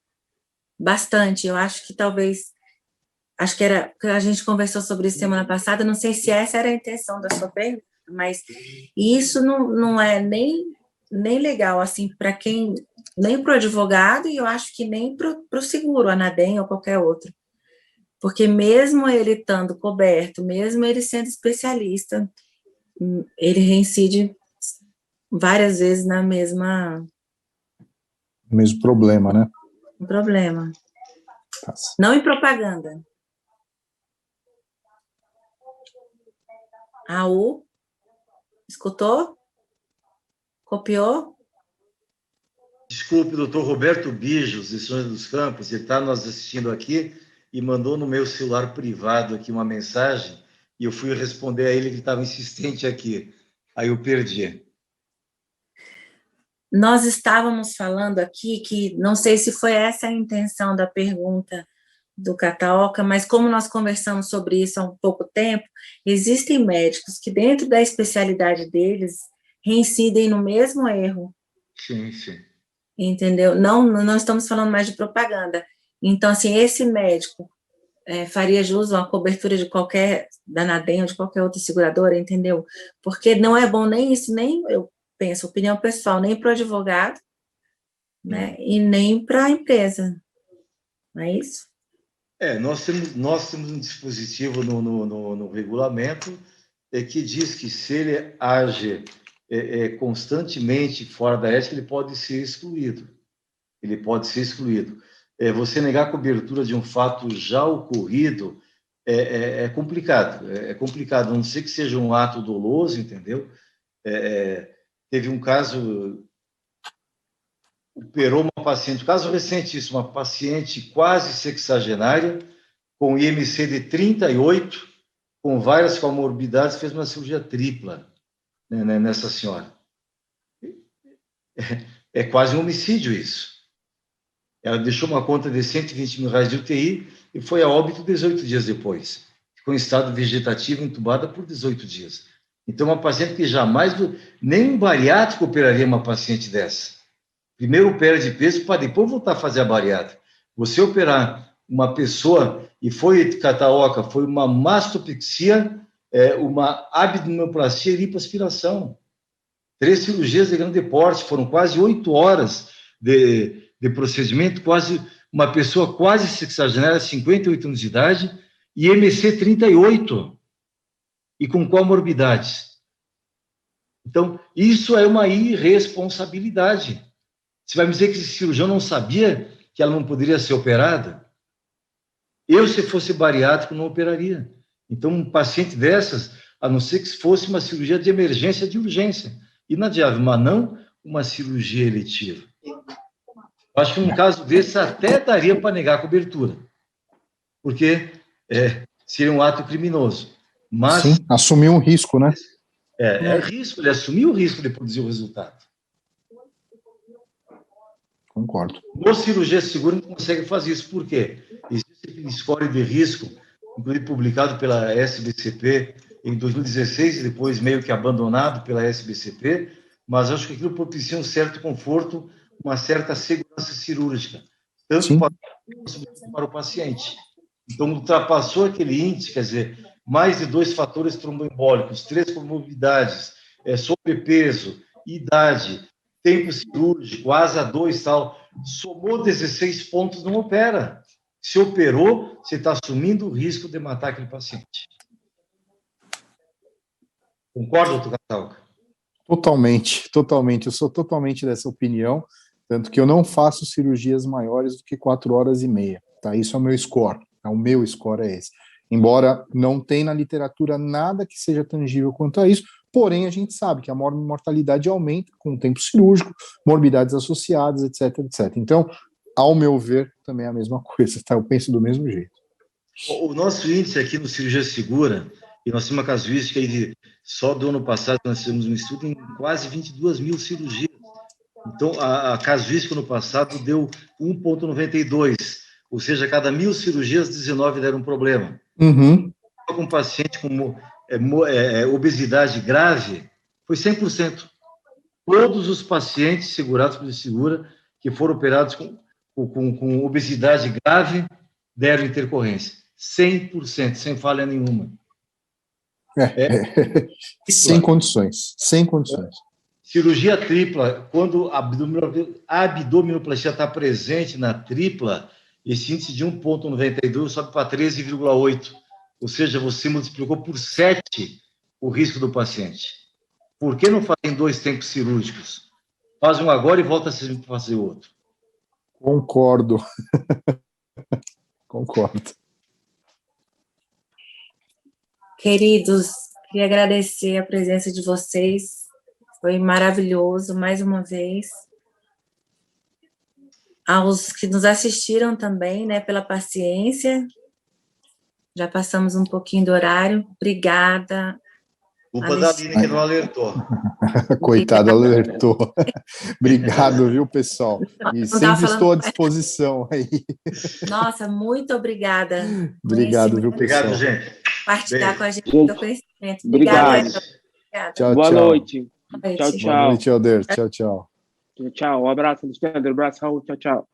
bastante. Eu acho que a gente conversou sobre isso semana passada, não sei se essa era a intenção da sua pergunta, mas isso não é nem legal, assim, para quem, nem para o advogado, e eu acho que nem para o seguro, Anadem ou qualquer outro. Porque mesmo ele estando coberto, mesmo ele sendo especialista, ele reincide várias vezes na mesma... O mesmo problema, né? Um problema. Não em propaganda. Escutou? Copiou? Desculpe, doutor Roberto Bijos, de São José dos Campos, ele está nos assistindo aqui e mandou no meu celular privado aqui uma mensagem e eu fui responder a ele que estava insistente aqui. Aí eu perdi. Nós estávamos falando aqui que, não sei se foi essa a intenção da pergunta do Cataoca, mas como nós conversamos sobre isso há um pouco tempo, existem médicos que dentro da especialidade deles reincidem no mesmo erro. Sim, sim. Entendeu? Não estamos falando mais de propaganda. Então, assim, esse médico faria jus a uma cobertura da Anadem ou de qualquer outra seguradora, entendeu? Porque não é bom nem isso, nem, eu penso, opinião pessoal, nem para o advogado, né, e nem para a empresa. Não é isso? Nós temos um dispositivo no regulamento que diz que se ele age constantemente fora da ética, ele pode ser excluído. Ele pode ser excluído. Você negar a cobertura de um fato já ocorrido é complicado. É complicado, a não ser que seja um ato doloso, entendeu? Teve um caso, operou uma paciente, caso recentíssimo, uma paciente quase sexagenária, com IMC de 38, com várias comorbidades, fez uma cirurgia tripla, né, nessa senhora. É quase um homicídio isso. Ela deixou uma conta de R$120 mil de UTI e foi a óbito 18 dias depois. Ficou em estado vegetativo, entubada por 18 dias. Então, uma paciente que jamais... Nem um bariátrico operaria uma paciente dessa. Primeiro perde peso para depois voltar a fazer a bariátrica. Você operar uma pessoa, e foi Cataoca, foi uma mastopexia uma abdominoplastia e lipoaspiração. 3 cirurgias de grande porte, foram quase 8 horas de procedimento, uma pessoa quase sexagenária, 58 anos de idade, e MC 38, e com comorbidades. Então, isso é uma irresponsabilidade. Você vai me dizer que esse cirurgião não sabia que ela não poderia ser operada? Eu, se fosse bariátrico, não operaria. Então, um paciente dessas, a não ser que fosse uma cirurgia de emergência, de urgência, inadiável, mas não uma cirurgia eletiva. Eu acho que num caso desse até daria para negar a cobertura, porque seria um ato criminoso. Mas, sim, assumir um risco, né? Risco, ele assumiu o risco de produzir o resultado. Concordo. No cirurgia segura não consegue fazer isso. Por quê? Existe aquele score de risco, inclusive publicado pela SBCP em 2016 e depois meio que abandonado pela SBCP, mas acho que aquilo propicia um certo conforto, uma certa segurança cirúrgica, tanto para o paciente. Então, ultrapassou aquele índice, quer dizer, mais de 2 fatores tromboembólicos, 3 comorbidades, sobrepeso, idade, tempo cirúrgico, ASA 2 e tal, somou 16 pontos, não opera. Se operou, você está assumindo o risco de matar aquele paciente. Concorda, doutor Catalca? Totalmente. Eu sou totalmente dessa opinião, tanto que eu não faço cirurgias maiores do que 4 horas e meia. Tá? Isso é o meu score. O meu score é esse. Embora não tenha na literatura nada que seja tangível quanto a isso, porém a gente sabe que a mortalidade aumenta com o tempo cirúrgico, morbidades associadas, etc. Então, ao meu ver, também é a mesma coisa, tá? Eu penso do mesmo jeito. O nosso índice aqui no Cirurgia Segura, e nós temos uma casuística aí só do ano passado, nós fizemos um estudo em quase 22 mil cirurgias. Então, a casuística no passado deu 1,92, ou seja, a cada 1.000 cirurgias, 19 deram problema. Uhum. Com um paciente com obesidade grave, foi 100%. Todos os pacientes segurados pelo Segura que foram operados com obesidade grave deram intercorrência. 100%, sem falha nenhuma. Sem condições. Cirurgia tripla, quando a abdominoplastia está presente na tripla, esse índice de 1,92 sobe para 13,8. Ou seja, você multiplicou por 7 o risco do paciente. Por que não fazem 2 tempos cirúrgicos? Faz um agora e volta a fazer outro. Concordo. Queridos, queria agradecer a presença de vocês. Foi maravilhoso, mais uma vez. Aos que nos assistiram também, né, pela paciência. Já passamos um pouquinho do horário. Obrigada. Culpa da Aline que não alertou. Coitado, alertou. Obrigado, viu, pessoal? E sempre estou à disposição aí. Nossa, muito obrigada. Obrigado, viu, pessoal? Obrigado, gente. Partilhar com a gente do conhecimento. Obrigado. Tchau, Boa noite. Boa noite. Tchau. Boa noite, Alder. Tchau. Tchau. Um abraço, Alexandre. Um abraço, Raul. Tchau.